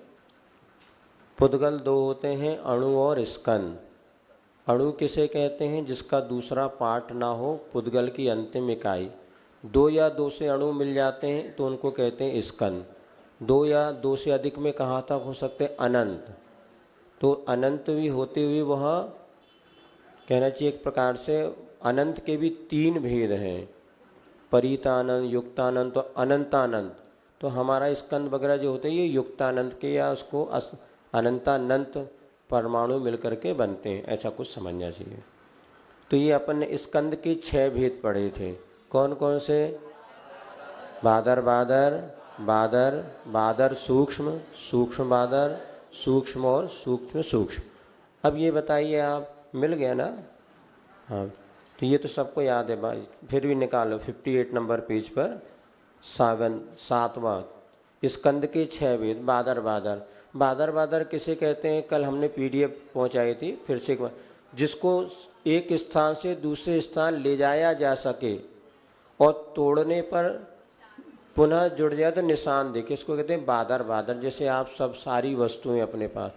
पुद्गल 2 होते हैं, अणु और स्कंद। अणु किसे कहते हैं? जिसका दूसरा पार्ट ना हो, पुद्गल की अंतिम इकाई। 2 या 2 से अणु मिल जाते हैं तो उनको कहते हैं स्कंद। 2 या 2 से अधिक में कहाँ तक हो सकते हैं? अनंत। तो अनंत भी होते हुए वह कहना चाहिए एक प्रकार से अनंत के भी 3 भेद हैं, परितानंद, युक्तानंद और अनंतानंत। तो हमारा स्कंद वगैरह जो होते हैं ये युक्तानंत के या उसको अनंतानंत परमाणु मिलकर के बनते हैं, ऐसा कुछ समझना चाहिए। तो ये अपन ने स्कंद के 6 भेद पढ़े थे। कौन कौन से? बादर बादर, बादर बादर सूक्ष्म, सूक्ष्म बादर, सूक्ष्म और सूक्ष्म सूक्ष्म। अब ये बताइए आप, मिल गया ना? हाँ, तो ये तो सबको याद है भाई, फिर भी निकालो 58 नंबर पेज पर 7वां स्कंद के 6 भेद। बादर बादर, बादर बादर किसे कहते हैं? कल हमने PDF पहुंचाई थी, फिर से एक बार। जिसको एक स्थान से दूसरे स्थान ले जाया जा सके और तोड़ने पर पुनः जुड़ जाए तो निशान देखे, इसको कहते हैं बादर बादर। जैसे आप सब सारी वस्तुएं अपने पास,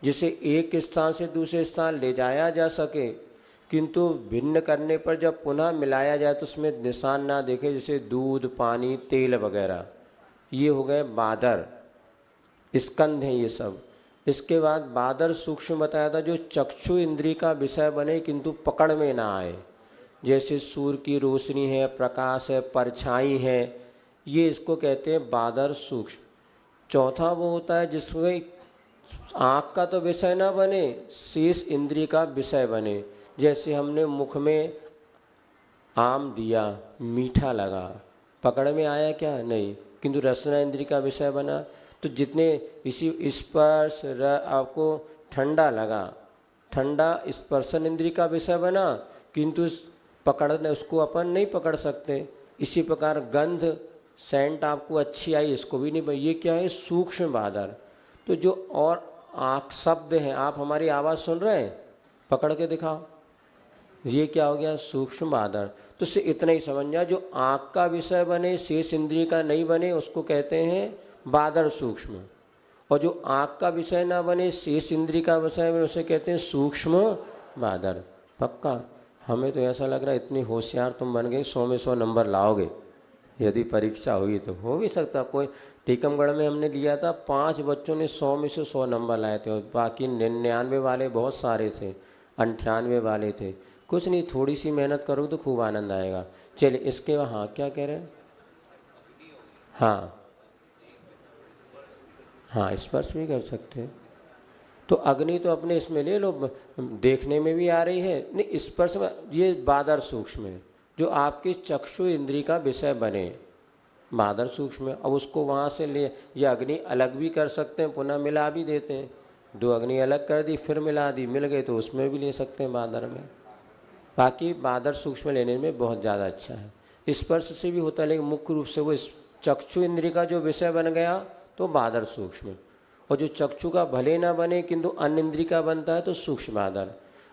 जिसे एक स्थान से दूसरे स्थान ले जाया जा सके किंतु भिन्न करने पर जब पुनः मिलाया जाए तो उसमें निशान ना देखे, जैसे दूध, पानी, तेल वगैरह, ये हो गए बादर, स्कंद हैं ये सब। इसके बाद बादर सूक्ष्म बताया था, जो चक्षु इंद्री का विषय बने किंतु पकड़ में ना आए, जैसे सूर्य की रोशनी है, प्रकाश है, परछाई है, ये इसको कहते हैं बादर सूक्ष्म। चौथा वो होता है जिसमें आँख का तो विषय ना बने, शेष इंद्री का विषय बने। जैसे हमने मुख में आम दिया, मीठा लगा, पकड़ में आया क्या? नहीं, किंतु रसना इंद्री का विषय बना। तो जितने इसी स्पर्श आपको ठंडा लगा, ठंडा स्पर्शन इंद्री का विषय बना, किंतु पकड़ने उसको अपन नहीं पकड़ सकते। इसी प्रकार गंध, सेंट आपको अच्छी आई, इसको भी नहीं। ये क्या है? सूक्ष्म बादर। तो जो और आँख शब्द हैं, आप हमारी आवाज़ सुन रहे हैं, पकड़ के दिखाओ, ये क्या हो गया? सूक्ष्म बादर। तो इससे इतना ही समझना, जो आँख का विषय बने, शेष इंद्रिय का नहीं बने, उसको कहते हैं बादर सूक्ष्म। और जो आँख का विषय ना बने, शेष इंद्रिय का विषय बने, उसे कहते हैं सूक्ष्म बादर। पक्का? हमें तो ऐसा लग रहा है इतनी होशियार तुम बन गए 100 में 100 नंबर लाओगे यदि परीक्षा हुई तो। हो भी सकता। कोई टीकमगढ़ में हमने लिया था 5 बच्चों ने 100 में से 100 नंबर लाए थे और बाकी 99 वाले बहुत सारे थे, 98 वाले थे। कुछ नहीं, थोड़ी सी मेहनत करो तो खूब आनंद आएगा। चलिए इसके हाँ क्या कह रहे हैं? हाँ हाँ, स्पर्श भी कर सकते हैं। तो अग्नि तो अपने इसमें ले लो, देखने में भी आ रही है। नहीं, स्पर्श में ये बादर सूक्ष्म है जो आपके चक्षु इंद्री का विषय बने, बादर सूक्ष्म है। अब उसको वहाँ से ले, ये अग्नि अलग भी कर सकते हैं, पुनः मिला भी देते हैं। 2 अग्नि अलग कर दी फिर मिला दी, मिल गए तो उसमें भी ले सकते हैं बादर में। बाकी बादर सूक्ष्म लेने में बहुत ज़्यादा अच्छा है। स्पर्श से भी होता है लेकिन मुख्य रूप से वो चक्षु इंद्री का जो विषय बन गया तो बादर सूक्ष्म, और जो चक्षु का भले ना बने किंतु अन्य इंद्री का बनता है तो सूक्ष्म बादर।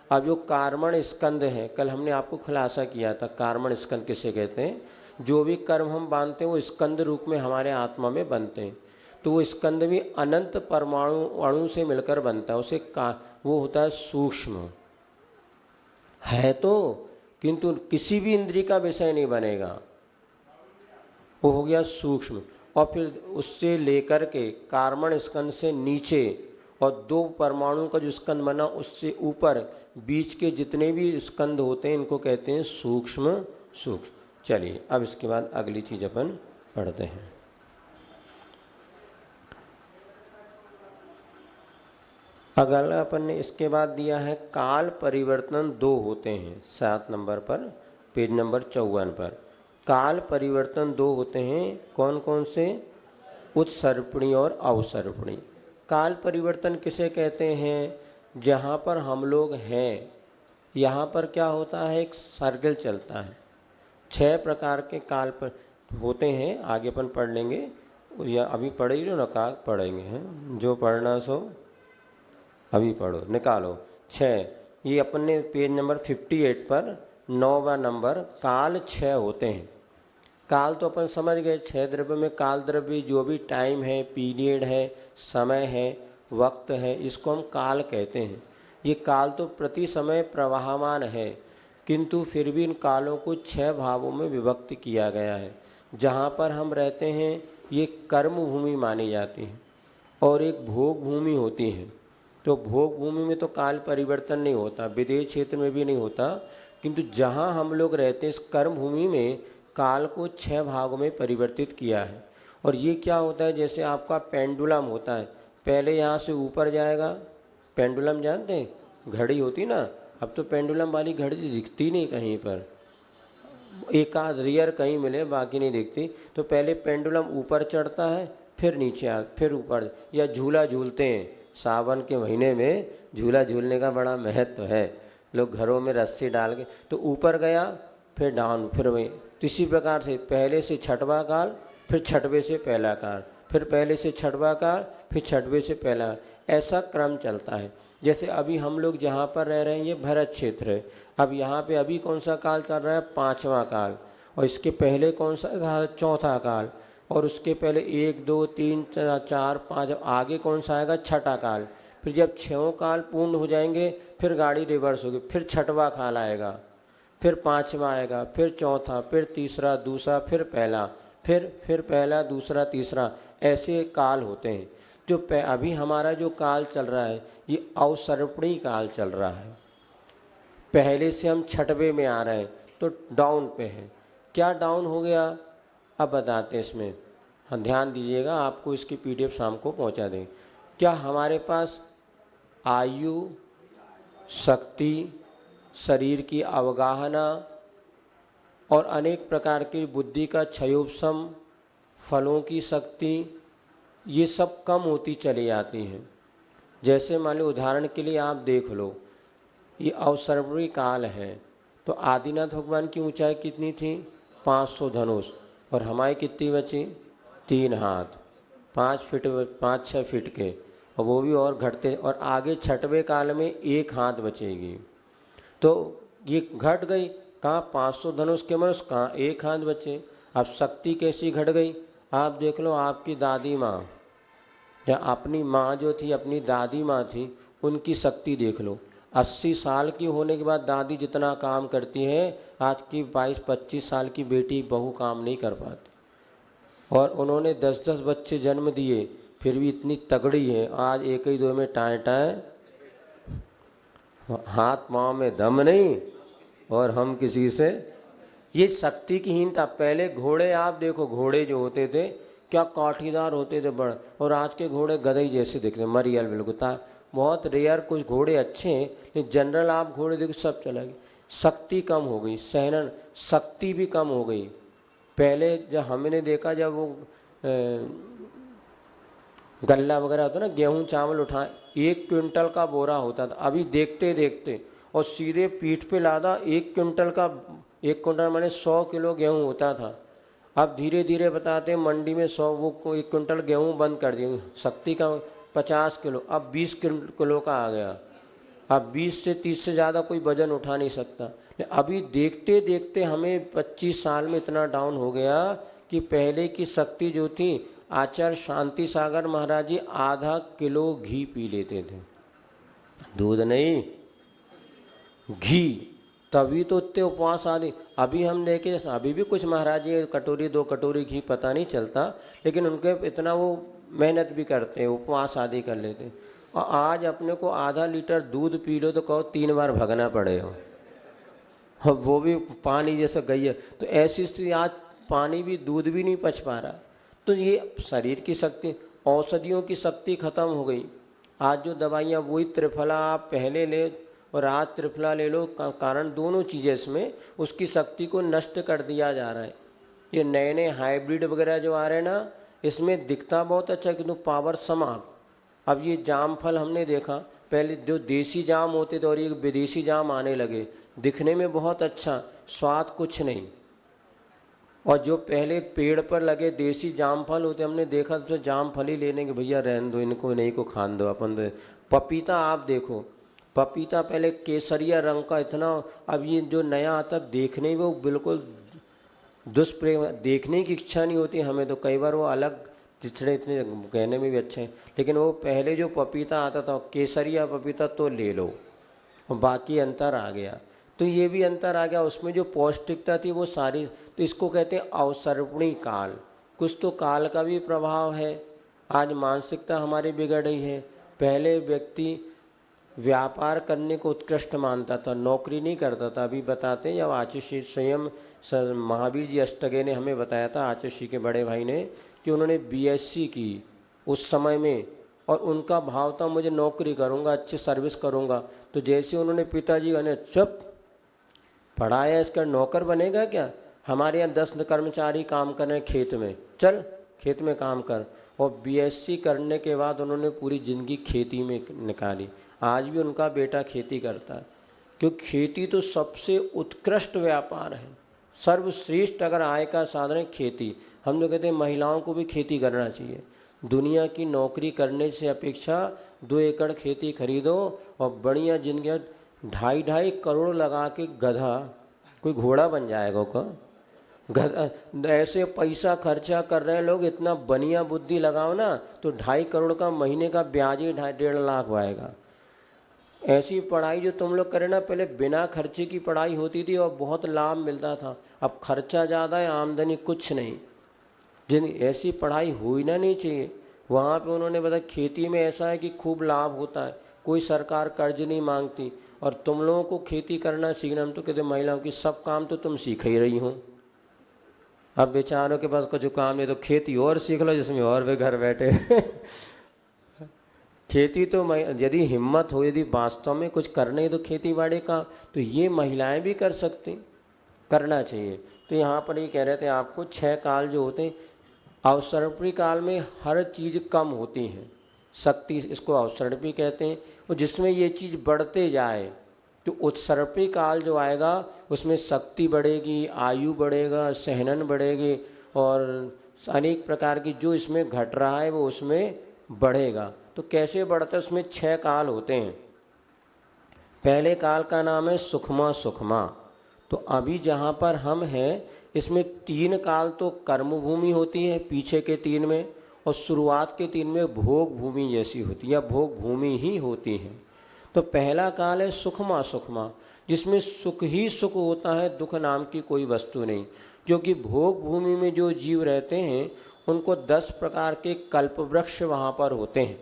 अब जो कार्मण स्कंद है, कल हमने आपको खुलासा किया था कार्मण स्कंद किसे कहते हैं। जो भी कर्म हम बांधते हैं वो स्कंद रूप में हमारे आत्मा में बनते हैं। तो वो स्कंद भी अनंत परमाणु अणु से मिलकर बनता है, उसे वो होता है सूक्ष्म है तो, किंतु किसी भी इंद्री का विषय नहीं बनेगा, वो हो गया सूक्ष्म। और फिर उससे लेकर के कार्मण स्कंद से नीचे और 2 परमाणु का जो स्कंद बना उससे ऊपर बीच के जितने भी स्कंद होते हैं इनको कहते हैं सूक्ष्म सूक्ष्म। चलिए अब इसके बाद अगली चीज अपन पढ़ते हैं। अगला अपन ने इसके बाद दिया है काल परिवर्तन 2 होते हैं। 7 नंबर पर, पेज नंबर 54 पर काल परिवर्तन 2 होते हैं। कौन कौन से? उत्सर्पणी और अवसर्पणी। काल परिवर्तन किसे कहते हैं? जहाँ पर हम लोग हैं यहाँ पर क्या होता है, एक सर्कल चलता है। 6 प्रकार के काल पर होते हैं, आगे अपन पढ़ लेंगे या अभी पढ़ ही लो ना, काल पढ़ेंगे हैं, जो पढ़ना सो अभी पढ़ो, निकालो। 6 ये अपन ने पेज नंबर 58 पर 9वां नंबर काल 6 होते हैं। काल तो अपन समझ गए, 6 द्रव्य में काल द्रव्य जो भी टाइम है, पीरियड है, समय है, वक्त है, इसको हम काल कहते हैं। ये काल तो प्रति समय प्रवाहमान है, किंतु फिर भी इन कालों को 6 भागों में विभक्त किया गया है। जहाँ पर हम रहते हैं ये कर्म भूमि मानी जाती है और एक भोग भूमि होती है। तो भोग भूमि में तो काल परिवर्तन नहीं होता, विदेश क्षेत्र में भी नहीं होता, किंतु जहाँ हम लोग रहते हैं इस कर्म भूमि में काल को 6 भागों में परिवर्तित किया है। और ये क्या होता है, जैसे आपका पेंडुलम होता है, पहले यहाँ से ऊपर जाएगा। पेंडुलम जानते हैं, घड़ी होती ना, अब तो पेंडुलम वाली घड़ी दिखती नहीं कहीं पर, एक आध रियर कहीं मिले, बाकी नहीं दिखती। तो पहले पेंडुलम ऊपर चढ़ता है फिर नीचे आ फिर ऊपर। या झूला झूलते हैं, सावन के महीने में झूला झूलने का बड़ा महत्व है। लोग घरों में रस्सी डाल के तो ऊपर गया फिर डाउन, फिर वही। तो इसी प्रकार से पहले से 6वां काल, फिर 6वें से पहला काल, फिर पहले से 6वां काल, फिर 6वें से पहला, ऐसा क्रम चलता है। जैसे अभी हम लोग जहाँ पर रह रहे हैं ये भरत क्षेत्र है। अब यहाँ पे अभी कौन सा काल चल रहा है? 5वां काल। और इसके पहले कौन सा था? 4था काल। और उसके पहले 1 2 3 4 5, आगे कौन सा आएगा? 6ठा काल। फिर जब 6 काल पूर्ण हो जाएंगे फिर गाड़ी रिवर्स होगी, फिर 6वां काल आएगा, फिर 5वां आएगा, फिर 4था, फिर तीसरा, दूसरा, फिर पहला, फिर पहला, दूसरा, तीसरा, ऐसे काल होते हैं। जो अभी हमारा जो काल चल रहा है ये अवसर्पणी काल चल रहा है। पहले से हम 6वें में आ रहे हैं तो डाउन पे है। क्या डाउन हो गया अब बताते हैं इसमें, हाँ ध्यान दीजिएगा, आपको इसकी PDF शाम को पहुंचा दें। क्या हमारे पास आयु, शक्ति, शरीर की अवगाहना और अनेक प्रकार की बुद्धि का क्षयोपशम, फलों की शक्ति, ये सब कम होती चली जाती हैं। जैसे मान लो उदाहरण के लिए आप देख लो, ये अवसर्पणी काल है तो आदिनाथ भगवान की ऊंचाई कितनी थी? 500 धनुष, और हमारी कितनी बची? 3 हाथ, 5 फीट, 5-6 फीट के, और वो भी और घटते। और आगे 6वें काल में 1 हाथ बचेगी। तो ये घट गई, कहाँ 500 धनुष के मनुष्य, कहाँ 1 हाथ बचे। अब शक्ति कैसी घट गई? आप देख लो, आपकी दादी माँ या अपनी माँ जो थी, अपनी दादी माँ थी, उनकी शक्ति देख लो। 80 साल की होने के बाद दादी जितना काम करती है, आज की 22-25 साल की बेटी बहू काम नहीं कर पाती। और उन्होंने 10-10 बच्चे जन्म दिए, फिर भी इतनी तगड़ी है। आज एक ही दो में टाए टाए, हाथ पाँव में दम नहीं, और हम किसी से। ये शक्ति की हीनता। पहले घोड़े आप देखो, घोड़े जो होते थे क्या काठीदार होते थे बड़, और आज के घोड़े गधे जैसे दिख रहे, मरियल बिल्कुल। बहुत रेयर कुछ घोड़े अच्छे हैं, लेकिन जनरल आप घोड़े देखो सब चला गई। शक्ति कम हो गई, सहन शक्ति भी कम हो गई। पहले जब हमने देखा, जब वो गल्ला वगैरह होता ना, गेहूं चावल उठाए, 1 क्विंटल का बोरा होता था। अभी देखते देखते और सीधे पीठ पे लादा 1 क्विंटल का, 1 क्विंटल माने 100 किलो गेहूं होता था। अब धीरे धीरे बताते हैं मंडी में 100 वो 1 क्विंटल गेहूं बंद कर दिए। शक्ति का 50 किलो, अब 20 किलो का आ गया। अब 20 से 30 से ज़्यादा कोई वजन उठा नहीं सकता। अभी देखते देखते हमें 25 साल में इतना डाउन हो गया कि पहले की शक्ति जो थी, आचार्य शांति सागर महाराज जी आधा किलो घी पी लेते थे, दूध नहीं घी, तभी तो उतने उपवास आदि। अभी हम लेके, अभी भी कुछ महाराज जी कटोरी 2 कटोरी घी पता नहीं चलता, लेकिन उनके इतना वो मेहनत भी करते हैं, उपवास आदि कर लेते हैं। और आज अपने को आधा लीटर दूध पी लो तो कहो 3 बार भगना पड़े हो, वो भी पानी जैसा गई है। तो ऐसी स्थिति, आज पानी भी दूध भी नहीं पच पा रहा। तो ये शरीर की शक्ति, औषधियों की शक्ति खत्म हो गई। आज जो दवाइयाँ, वही त्रिफला आप पहले ले और आज त्रिफला ले लो, कारण दोनों चीज़ें इसमें उसकी शक्ति को नष्ट कर दिया जा रहा है। ये नए नए हाइब्रिड वगैरह जो आ रहे हैं ना, इसमें दिखता बहुत अच्छा किंतु पावर समाप्त। अब ये जाम फल हमने देखा, पहले जो देसी जाम होते थे और ये विदेशी जाम आने लगे, दिखने में बहुत अच्छा, स्वाद कुछ नहीं। और जो पहले पेड़ पर लगे देसी जाम फल होते, हमने देखा तो जाम फल ही लेने के, भैया रहने दो इनको, नहीं को खान दो अपन दो। पपीता आप देखो, पपीता पहले केसरिया रंग का इतना, अब ये जो नया आता देखने में वो बिल्कुल दुष्प्रेम, देखने की इच्छा नहीं होती हमें तो। कई बार वो अलग चिचड़े इतने कहने में भी अच्छे हैं, लेकिन वो पहले जो पपीता आता था केसरिया पपीता तो ले लो, और बाकी अंतर आ गया। तो ये भी अंतर आ गया, उसमें जो पौष्टिकता थी वो सारी। तो इसको कहते हैं अवसर्पणी काल। कुछ तो काल का भी प्रभाव है। आज मानसिकता हमारी बिगड़ रही है। पहले व्यक्ति व्यापार करने को उत्कृष्ट मानता था, नौकरी नहीं करता था। अभी बताते हैं, जब आचार्य स्वयं महावीर जी अष्टगे ने हमें बताया था, आचार्य के बड़े भाई ने, कि उन्होंने बीएससी की उस समय में, और उनका भाव था मुझे नौकरी करूंगा, अच्छी सर्विस करूंगा। तो जैसे उन्होंने पिताजी ने चुप पढ़ाया, इसका नौकर बनेगा क्या, हमारे यहाँ 10 कर्मचारी काम कर रहे हैं खेत में, चल खेत में काम कर। और बीएससी करने के बाद उन्होंने पूरी ज़िंदगी खेती में निकाली। आज भी उनका बेटा खेती करता है, क्योंकि खेती तो सबसे उत्कृष्ट व्यापार है, सर्वश्रेष्ठ अगर आय का साधन है खेती। हम लोग कहते हैं महिलाओं को भी खेती करना चाहिए। दुनिया की नौकरी करने से अपेक्षा 2 एकड़ खेती खरीदो और बढ़िया जिंदगी। 2.5 करोड़ लगा के गधा, कोई घोड़ा बन जाएगा का गधा? ऐसे पैसा खर्चा कर रहे हैं लोग, इतना बढ़िया बुद्धि लगाओ ना तो 2.5 करोड़ का महीने का ब्याज ही 1.5 लाख आएगा। ऐसी पढ़ाई जो तुम लोग करें ना, पहले बिना खर्चे की पढ़ाई होती थी और बहुत लाभ मिलता था। अब खर्चा ज़्यादा है, आमदनी कुछ नहीं। जिन ऐसी पढ़ाई हुई ना नहीं चाहिए। वहाँ पे उन्होंने बताया खेती में ऐसा है कि खूब लाभ होता है, कोई सरकार कर्ज नहीं मांगती, और तुम लोगों को खेती करना सीखना। हम तो कहते महिलाओं की सब काम तो तुम सीख ही रही हो, अब बेचारों के पास कुछ काम नहीं, तो खेती और सीख लो जिसमें और वे घर बैठे खेती तो यदि हिम्मत हो, यदि वास्तव में कुछ करने तो खेती बाड़ी का तो ये महिलाएं भी कर सकती, करना चाहिए। तो यहाँ पर ये कह रहे थे आपको 6 काल जो होते हैं, अवसर्पणी काल में हर चीज़ कम होती है, शक्ति इसको अवसर्पणी कहते हैं। और जिसमें ये चीज़ बढ़ते जाए तो उत्सर्पणी काल जो आएगा उसमें शक्ति बढ़ेगी, आयु बढ़ेगा, सहनन बढ़ेगी, और अनेक प्रकार की जो इसमें घट रहा है वो उसमें बढ़ेगा। तो कैसे बढ़ता है, उसमें 6 काल होते हैं। पहले काल का नाम है सुखमा सुखमा। तो अभी जहाँ पर हम हैं इसमें 3 काल तो कर्म भूमि होती है पीछे के 3 में, और शुरुआत के 3 में भोग भूमि जैसी होती है, या भोग भूमि ही होती है। तो तो पहला काल है सुखमा सुखमा, जिसमें सुख ही सुख होता है, दुख नाम की कोई वस्तु नहीं। क्योंकि भोग भूमि में जो जीव रहते हैं उनको 10 प्रकार के कल्प वृक्ष वहाँ पर होते हैं,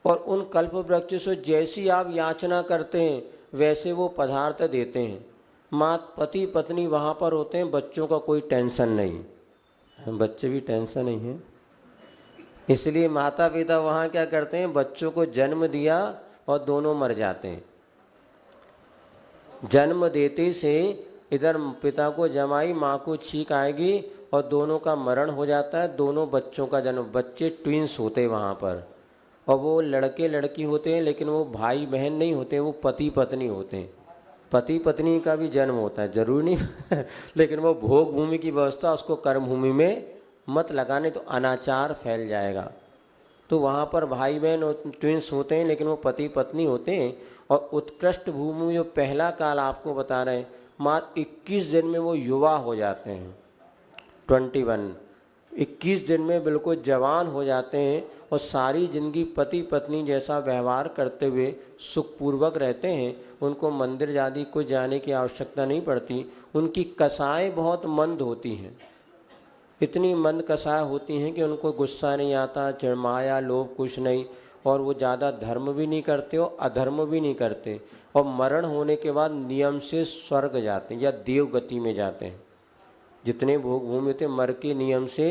और उन कल्प वृक्ष से जैसी आप याचना करते हैं वैसे वो पदार्थ देते हैं। मात पति पत्नी वहाँ पर होते हैं, बच्चों का कोई टेंशन नहीं, बच्चे भी टेंशन नहीं है, इसलिए माता पिता वहाँ क्या करते हैं, बच्चों को जन्म दिया और दोनों मर जाते हैं। जन्म देते से इधर पिता को जमाई, माँ को छींक आएगी और दोनों का मरण हो जाता है। दोनों बच्चों का जन्म, बच्चे ट्विंस होते हैं वहाँ पर, और वो लड़के लड़की होते हैं, लेकिन वो भाई बहन नहीं होते, वो पति पत्नी होते हैं। पति पत्नी का भी जन्म होता है, जरूरी नहीं लेकिन वो भोग भूमि की व्यवस्था, उसको कर्म भूमि में मत लगाने तो अनाचार फैल जाएगा। तो वहाँ पर भाई बहन ट्विंस होते हैं, लेकिन वो पति पत्नी होते हैं। और उत्कृष्ट भूमि जो पहला काल आपको बता रहे हैं, मात्र 21 दिन में वो युवा हो जाते हैं। 21 दिन में बिल्कुल जवान हो जाते हैं, और सारी जिंदगी पति पत्नी जैसा व्यवहार करते हुए सुखपूर्वक रहते हैं। उनको मंदिर आदि को जाने की आवश्यकता नहीं पड़ती। उनकी कसाएं बहुत मंद होती हैं, इतनी मंद कसाएं होती हैं कि उनको गुस्सा नहीं आता, चिड़माया लोभ कुछ नहीं, और वो ज़्यादा धर्म भी नहीं करते और अधर्म भी नहीं करते। और मरण होने के बाद नियम से स्वर्ग जाते हैं या देव गति में जाते हैं। जितने भोग भूमि थे मर के नियम से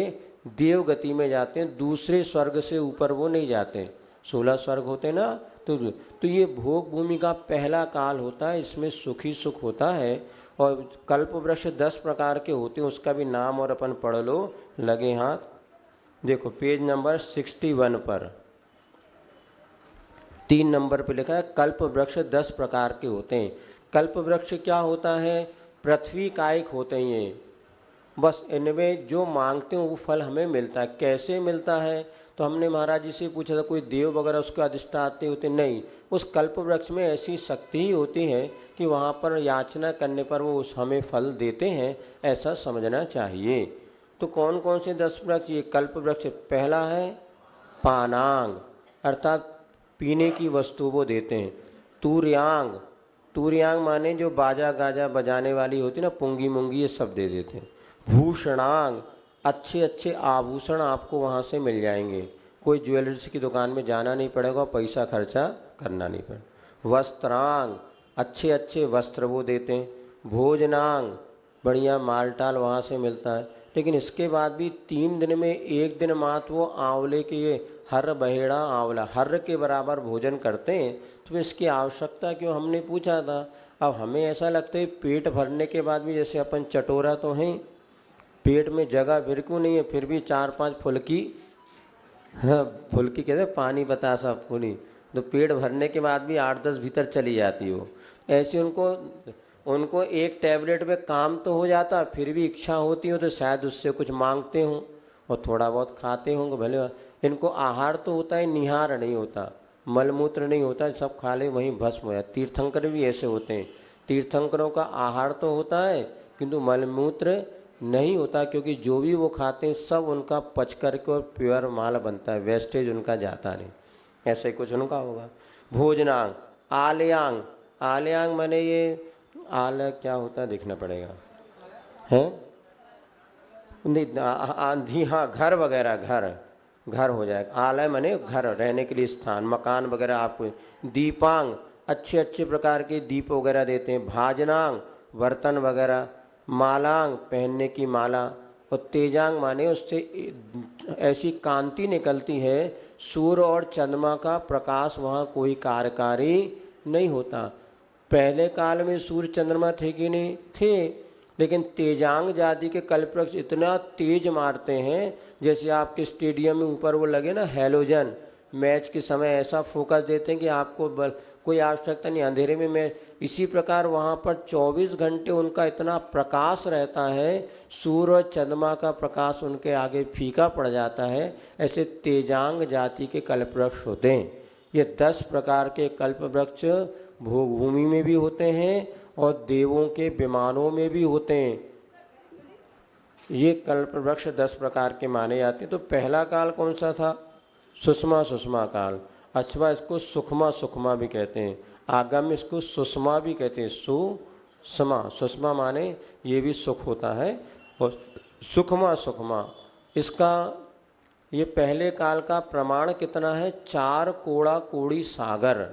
देव गति में जाते हैं, दूसरे स्वर्ग से ऊपर वो नहीं जाते। 16 स्वर्ग होते ना, तो ये भोग भूमि का पहला काल होता है, इसमें सुख ही सुख होता है। और कल्प वृक्ष 10 प्रकार के होते हैं, उसका भी नाम और अपन पढ़ लो, लगे हाथ। देखो पेज नंबर 61 पर 3 नंबर पे लिखा है कल्प वृक्ष 10 प्रकार के होते हैं। कल्प वृक्ष क्या होता है, पृथ्वी कायिक होते हैं ये, बस इनमें जो मांगते हैं वो फल हमें मिलता है। कैसे मिलता है, तो हमने महाराज जी से पूछा था, कोई देव वगैरह उसके अधिष्ठाते होते नहीं, उस कल्प वृक्ष में ऐसी शक्ति ही होती है कि वहाँ पर याचना करने पर वो हमें फल देते हैं, ऐसा समझना चाहिए। तो कौन कौन से 10 वृक्ष, ये कल्प वृक्ष पहला है पानांग, अर्थात पीने की वस्तु वो देते हैं। तूर्यांग, तूर्यांग माने जो बाजा गाजा बजाने वाली होती ना, पुंगी मुंगी, ये सब दे देते हैं। भूषणांग, अच्छे अच्छे आभूषण आपको वहाँ से मिल जाएंगे, कोई ज्वेलर्स की दुकान में जाना नहीं पड़ेगा, पैसा खर्चा करना नहीं पड़ेगा। वस्त्रांग, अच्छे अच्छे वस्त्र वो देते हैं। भोजनांग, बढ़िया माल टाल वहाँ से मिलता है। लेकिन इसके बाद भी 3 दिन में 1 दिन मात्र वो आंवले के, ये हर बहेड़ा आंवला, हर के बराबर भोजन करते हैं। तो इसकी आवश्यकता क्यों, हमने पूछा था। अब हमें ऐसा लगता है पेट भरने के बाद भी, जैसे अपन चटोरा तो हैं, पेट में जगह फिर क्यों नहीं है, फिर भी 4-5 फुल्की, हाँ फुल्की कहते हैं, पानी बतासा फूली, तो पेट भरने के बाद भी 8-10 भीतर चली जाती हो। ऐसे उनको एक टैबलेट में काम तो हो जाता, फिर भी इच्छा होती हो तो शायद उससे कुछ मांगते हों और थोड़ा बहुत खाते होंगे भले। इनको आहार तो होता है, निहार नहीं होता, मलमूत्र नहीं होता, सब खा ले वहीं भस्म हो जाए। तीर्थंकर भी ऐसे होते हैं, तीर्थंकरों का आहार तो होता है किंतु मलमूत्र नहीं होता, क्योंकि जो भी वो खाते हैं सब उनका पच करके और प्योर माल बनता है, वेस्टेज उनका जाता नहीं। ऐसे कुछ उनका होगा। भोजनांग, आलयांग, आलयांग माने ये आल क्या होता है देखना पड़ेगा, हैं नहीं, हाँ घर वगैरह, घर हो जाएगा। आलय माने घर, रहने के लिए स्थान, मकान वगैरह आपको। दीपांग, अच्छे अच्छे प्रकार के दीप वगैरह देते हैं। भाजनांग, बर्तन वगैरह। मालांग, पहनने की माला। और तेजांग माने उससे ऐसी कांति निकलती है, सूर्य और चंद्रमा का प्रकाश वहाँ कोई कार्यकारी नहीं होता। पहले काल में सूर्य चंद्रमा थे कि नहीं थे, लेकिन तेजांग जाति के कल्पवृक्ष इतना तेज मारते हैं, जैसे आपके स्टेडियम में ऊपर वो लगे ना हैलोजन, मैच के समय ऐसा फोकस देते हैं कि आपको कोई आवश्यकता नहीं अंधेरे में। मैं इसी प्रकार वहाँ पर 24 घंटे उनका इतना प्रकाश रहता है, सूर्य और चंद्रमा का प्रकाश उनके आगे फीका पड़ जाता है। ऐसे तेजांग जाति के कल्पवृक्ष होते हैं। ये 10 प्रकार के कल्पवृक्ष भोग भूमि में भी होते हैं और देवों के विमानों में भी होते हैं। ये कल्पवृक्ष 10 प्रकार के माने जाते हैं। तो पहला काल कौन सा था, सुषमा काल। अथवा इसको सुखमा सुखमा भी कहते हैं। आगम में इसको सुषमा भी कहते हैं, सुषमा। सुषमा माने ये भी सुख होता है, और सुखमा सुखमा इसका ये पहले काल का प्रमाण कितना है? 4 कोड़ा कोड़ी सागर।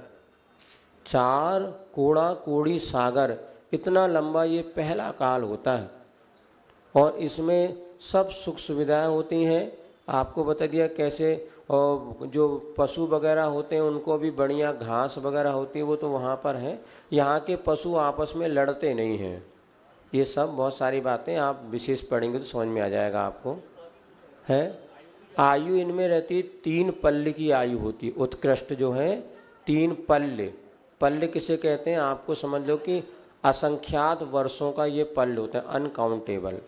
4 कोड़ा कोड़ी सागर, इतना लंबा ये पहला काल होता है। और इसमें सब सुख सुविधाएं होती हैं। आपको बता दिया कैसे, और जो पशु वगैरह होते हैं उनको भी बढ़िया घास वगैरह होती है, वो तो वहाँ पर है। यहाँ के पशु आपस में लड़ते नहीं हैं। ये सब बहुत सारी बातें आप विशेष पढ़ेंगे तो समझ में आ जाएगा आपको। है आयु इनमें रहती है 3 पल्ले की आयु होती है। उत्कृष्ट जो है 3 पल्ले। पल्ले किसे कहते हैं? आपको समझ लो कि असंख्यात वर्षों का ये पल्ल होता है, अनकाउंटेबल।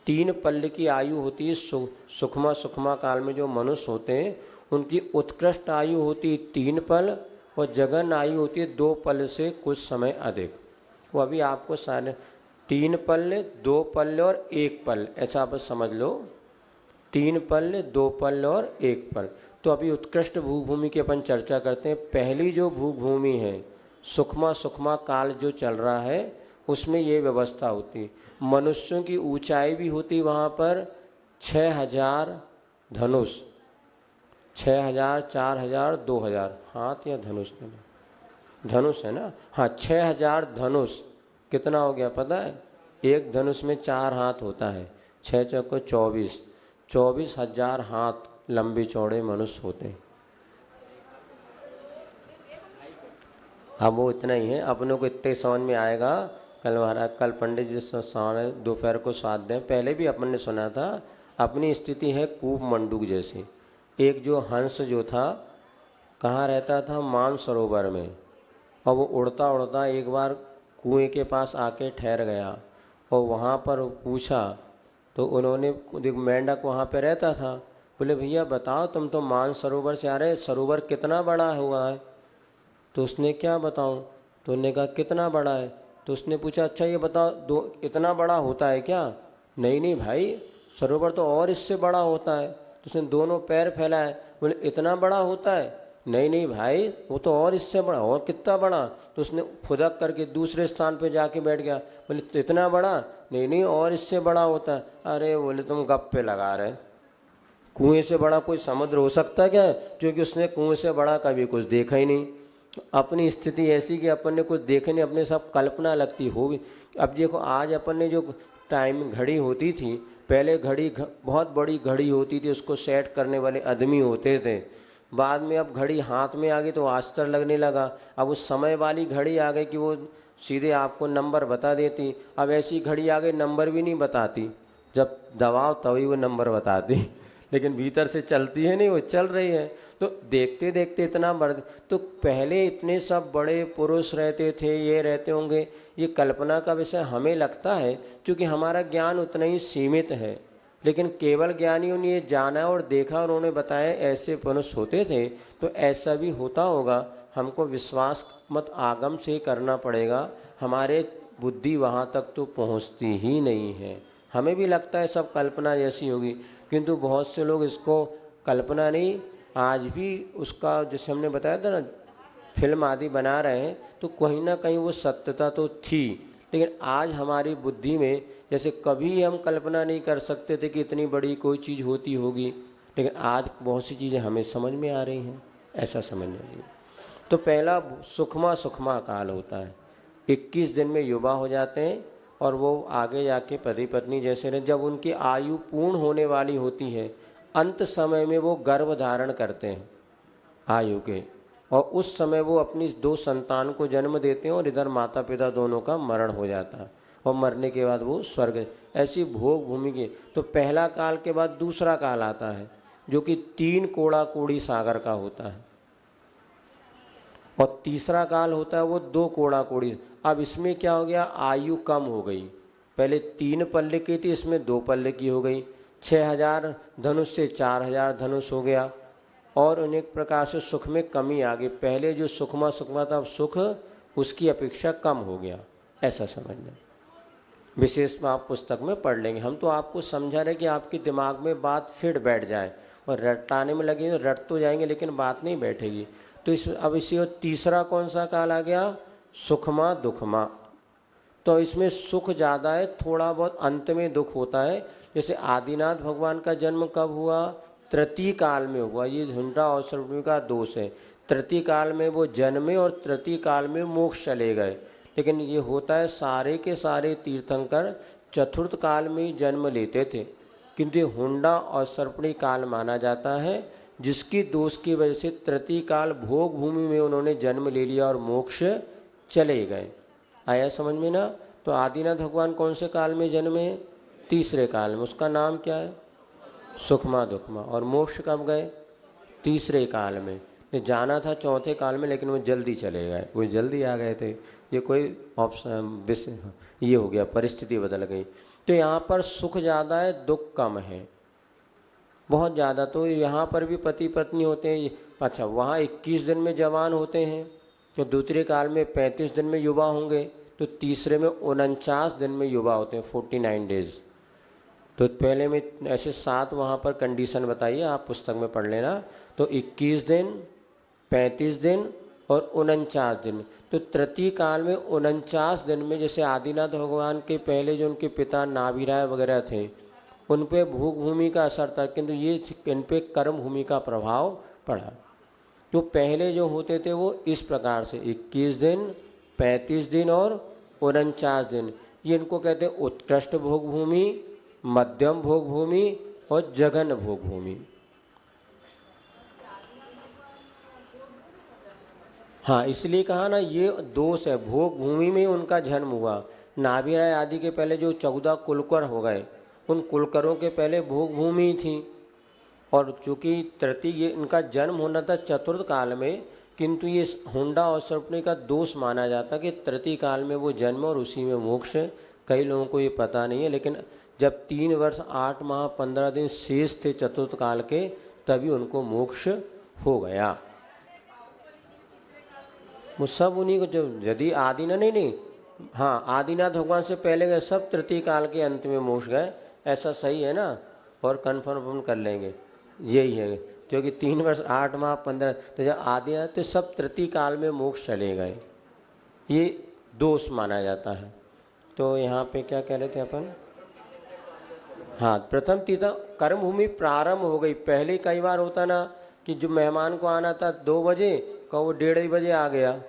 3 पल्ले की आयु होती है। सुखमा सुखमा काल में जो मनुष्य होते हैं उनकी उत्कृष्ट आयु होती है 3 पल, और जघन आयु होती है 2 पल से कुछ समय अधिक। वो अभी आपको सारे 3 पल्ले, 2 पल्ले और 1 पल, ऐसा आप समझ लो। 3 पल्ले, 2 पल्ले और 1 पल। तो अभी उत्कृष्ट भूभूमि की अपन चर्चा करते हैं। पहली जो भूभूमि है, सुखमा सुखमा काल जो चल रहा है, उसमें ये व्यवस्था होती है। मनुष्यों की ऊंचाई भी होती वहाँ पर 6000 धनुष। 6000, 4000, 2000 हाथ या धनुष? धनुष है ना? हाँ, 6000 धनुष। कितना हो गया पता है? एक धनुष में 4 हाथ होता है। 6 चौको 24, 24,000 हाथ लंबे चौड़े मनुष्य होते हैं। अब वो इतना ही है, अपनों को इतने समझ में आएगा। कल पंडित जी साढ़े दोपहर को साथ दें। पहले भी अपन ने सुना था। अपनी स्थिति है कूप मंडूक जैसी। एक जो हंस जो था, कहाँ रहता था? मानसरोवर में। और वो उड़ता उड़ता एक बार कुएं के पास आके ठहर गया, और वहाँ पर पूछा तो उन्होंने, मेंढक वहाँ पे रहता था, बोले भैया बताओ, तुम तो मानसरोवर से आ रहे, सरोवर कितना बड़ा हुआ है? तो उसने क्या बताऊं? तो उन्होंने कहा कितना बड़ा है? तो उसने पूछा अच्छा ये बताओ, दो इतना बड़ा होता है क्या? नहीं नहीं भाई, सरोवर तो और इससे बड़ा होता है। तो उसने दोनों पैर फैलाए, बोले इतना बड़ा होता है? नहीं नहीं भाई, वो तो और इससे बड़ा। और कितना बड़ा? तो उसने फुदक करके दूसरे स्थान पे जाके बैठ गया, बोले तो इतना बड़ा? नहीं नहीं, और इससे बड़ा होता है। अरे बोले तुम गप्पे लगा रहे, कुएं से बड़ा कोई समुद्र हो सकता है क्या? क्योंकि उसने कुएं से बड़ा कभी कुछ देखा ही नहीं। अपनी स्थिति ऐसी कि अपन ने कुछ देखे नहीं, अपने सब कल्पना लगती होगी। अब देखो, आज अपन ने जो टाइम घड़ी होती थी, पहले घड़ी बहुत बड़ी घड़ी होती थी, उसको सेट करने वाले आदमी होते थे। बाद में अब घड़ी हाथ में आ गई तो आस्तर लगने लगा। अब उस समय वाली घड़ी आ गई कि वो सीधे आपको नंबर बता देती। अब ऐसी घड़ी आ गई नंबर भी नहीं बताती, जब दबाओ तभी वो नंबर बताती, लेकिन भीतर से चलती है नहीं, वो चल रही है। तो देखते देखते इतना बढ़। तो पहले इतने सब बड़े पुरुष रहते थे, ये रहते होंगे, ये कल्पना का विषय हमें लगता है, क्योंकि हमारा ज्ञान उतना ही सीमित है। लेकिन केवल ज्ञानियों ने ये जाना और देखा, और उन्होंने बताया ऐसे मनुष्य होते थे, तो ऐसा भी होता होगा। हमको विश्वास मत आगम से करना पड़ेगा। हमारे बुद्धि वहाँ तक तो पहुँचती ही नहीं है। हमें भी लगता है सब कल्पना जैसी होगी, किंतु बहुत से लोग इसको कल्पना नहीं, आज भी उसका, जैसे हमने बताया था ना, फिल्म आदि बना रहे हैं, तो कहीं ना कहीं वो सत्यता तो थी। लेकिन आज हमारी बुद्धि में, जैसे कभी हम कल्पना नहीं कर सकते थे कि इतनी बड़ी कोई चीज़ होती होगी, लेकिन आज बहुत सी चीज़ें हमें समझ में आ रही हैं। ऐसा समझ लीजिए। तो पहला सुखमा सुखमा काल होता है। 21 दिन में युवा हो जाते हैं, और वो आगे जाके पति पत्नी जैसे रहे। जब उनकी आयु पूर्ण होने वाली होती है, अंत समय में वो गर्भ धारण करते हैं आयु के, और उस समय वो अपनी 2 संतान को जन्म देते हैं, और इधर माता पिता दोनों का मरण हो जाता है, और मरने के बाद वो स्वर्ग, ऐसी भोग भूमि के। तो पहला काल के बाद दूसरा काल आता है, जो कि 3 कोड़ा कोड़ी सागर का होता है, और तीसरा काल होता है वो 2 कोड़ा कोड़ी। अब इसमें क्या हो गया? आयु कम हो गई। पहले 3 पल्ले की थी, इसमें 2 पल्ले की हो गई। 6000 धनुष से 4000 धनुष हो गया, और अनेक प्रकार से सुख में कमी आ गई। पहले जो सुखमा सुखमा था, अब सुख उसकी अपेक्षा कम हो गया। ऐसा समझना। विशेष में आप पुस्तक में पढ़ लेंगे। हम तो आपको समझा रहे कि आपके दिमाग में बात फिट बैठ जाए। और रटाने में लगे तो रट तो जाएंगे लेकिन बात नहीं बैठेगी। तो अब इसी और तीसरा कौन सा काल आ गया, सुखमा दुखमा। तो इसमें सुख ज़्यादा है, थोड़ा बहुत अंत में दुख होता है। जैसे आदिनाथ भगवान का जन्म कब हुआ, तृतीय काल में हुआ। ये हुंडा और सर्वनी का दोष है। तृतीय काल में वो जन्मे और तृतीय काल में मोक्ष चले गए। लेकिन ये होता है सारे के सारे तीर्थंकर चतुर्थ काल में ही जन्म लेते थे, किंतु हुंडा और सर्पणी काल माना जाता है, जिसकी दोष की वजह से तृतीय काल भोग भूमि में उन्होंने जन्म ले लिया और मोक्ष चले गए। आया समझ में ना। तो आदिनाथ भगवान कौन से काल में जन्मे, तीसरे काल में, उसका नाम क्या है, सुखमा दुखमा। और मोक्ष कब गए, तीसरे काल में। जाना था चौथे काल में लेकिन वो जल्दी चले गए, वो जल्दी आ गए थे। ये कोई ऑप्शन ये हो गया, परिस्थिति बदल गई। तो यहाँ पर सुख ज़्यादा है, दुख कम है, बहुत ज़्यादा। तो यहाँ पर भी पति पत्नी होते हैं। अच्छा, वहाँ 21 दिन में जवान होते हैं, तो दूसरे काल में 35 दिन में युवा होंगे, तो तीसरे में 49 दिन में युवा होते हैं, 49 डेज। तो पहले में ऐसे 7 वहाँ पर कंडीशन बताइए, आप पुस्तक में पढ़ लेना। तो 21 दिन, 35 दिन और 49 दिन। तो तृतीय काल में 49 दिन में जैसे आदिनाथ भगवान के पहले जो उनके पिता नाभिराय वगैरह थे, उन पे भोग भूमि का असर था, किंतु ये इन पे कर्म भूमि का प्रभाव पड़ा। तो पहले जो होते थे वो इस प्रकार से 21 दिन, 35 दिन और 49 दिन, ये इनको कहते हैं उत्कृष्ट भोग भूमि, मध्यम भोग भूमि और जघन भोग भूमि। हाँ, इसलिए कहा ना, ये दोष है, भोग भूमि में उनका जन्म हुआ। नाभिराय आदि के पहले जो 14 कुलकर हो गए, उन कुलकरों के पहले भोग भूमि थी। और चूँकि तृतीय ये इनका जन्म होना था चतुर्थ काल में, किंतु ये हुंडा और सर्पणी का दोष माना जाता कि तृतीय काल में वो जन्म और उसी में मोक्ष। कई लोगों को ये पता नहीं है, लेकिन जब 3 वर्ष 8 माह 15 दिन शेष थे चतुर्थ काल के, तभी उनको मोक्ष हो गया। वो सब उन्हीं को, जो यदि आदिनाथ नहीं, हाँ, आदिनाथ भगवान से पहले गए सब तृतीय काल के अंत में मोक्ष गए। ऐसा सही है ना, और कन्फर्म कर लेंगे, यही है। क्योंकि 3 वर्ष 8 माह 15, तो जब आदिनाथ तो सब तृतीय काल में मोक्ष चले गए, ये दोष माना जाता है। तो यहाँ पे क्या कह रहे थे अपन, हाँ, प्रथम तीर्थ कर्म भूमि प्रारंभ हो गई। पहले कई बार होता ना कि जो मेहमान को आना था 2 बजे का, वो 1:30 बजे आ गया।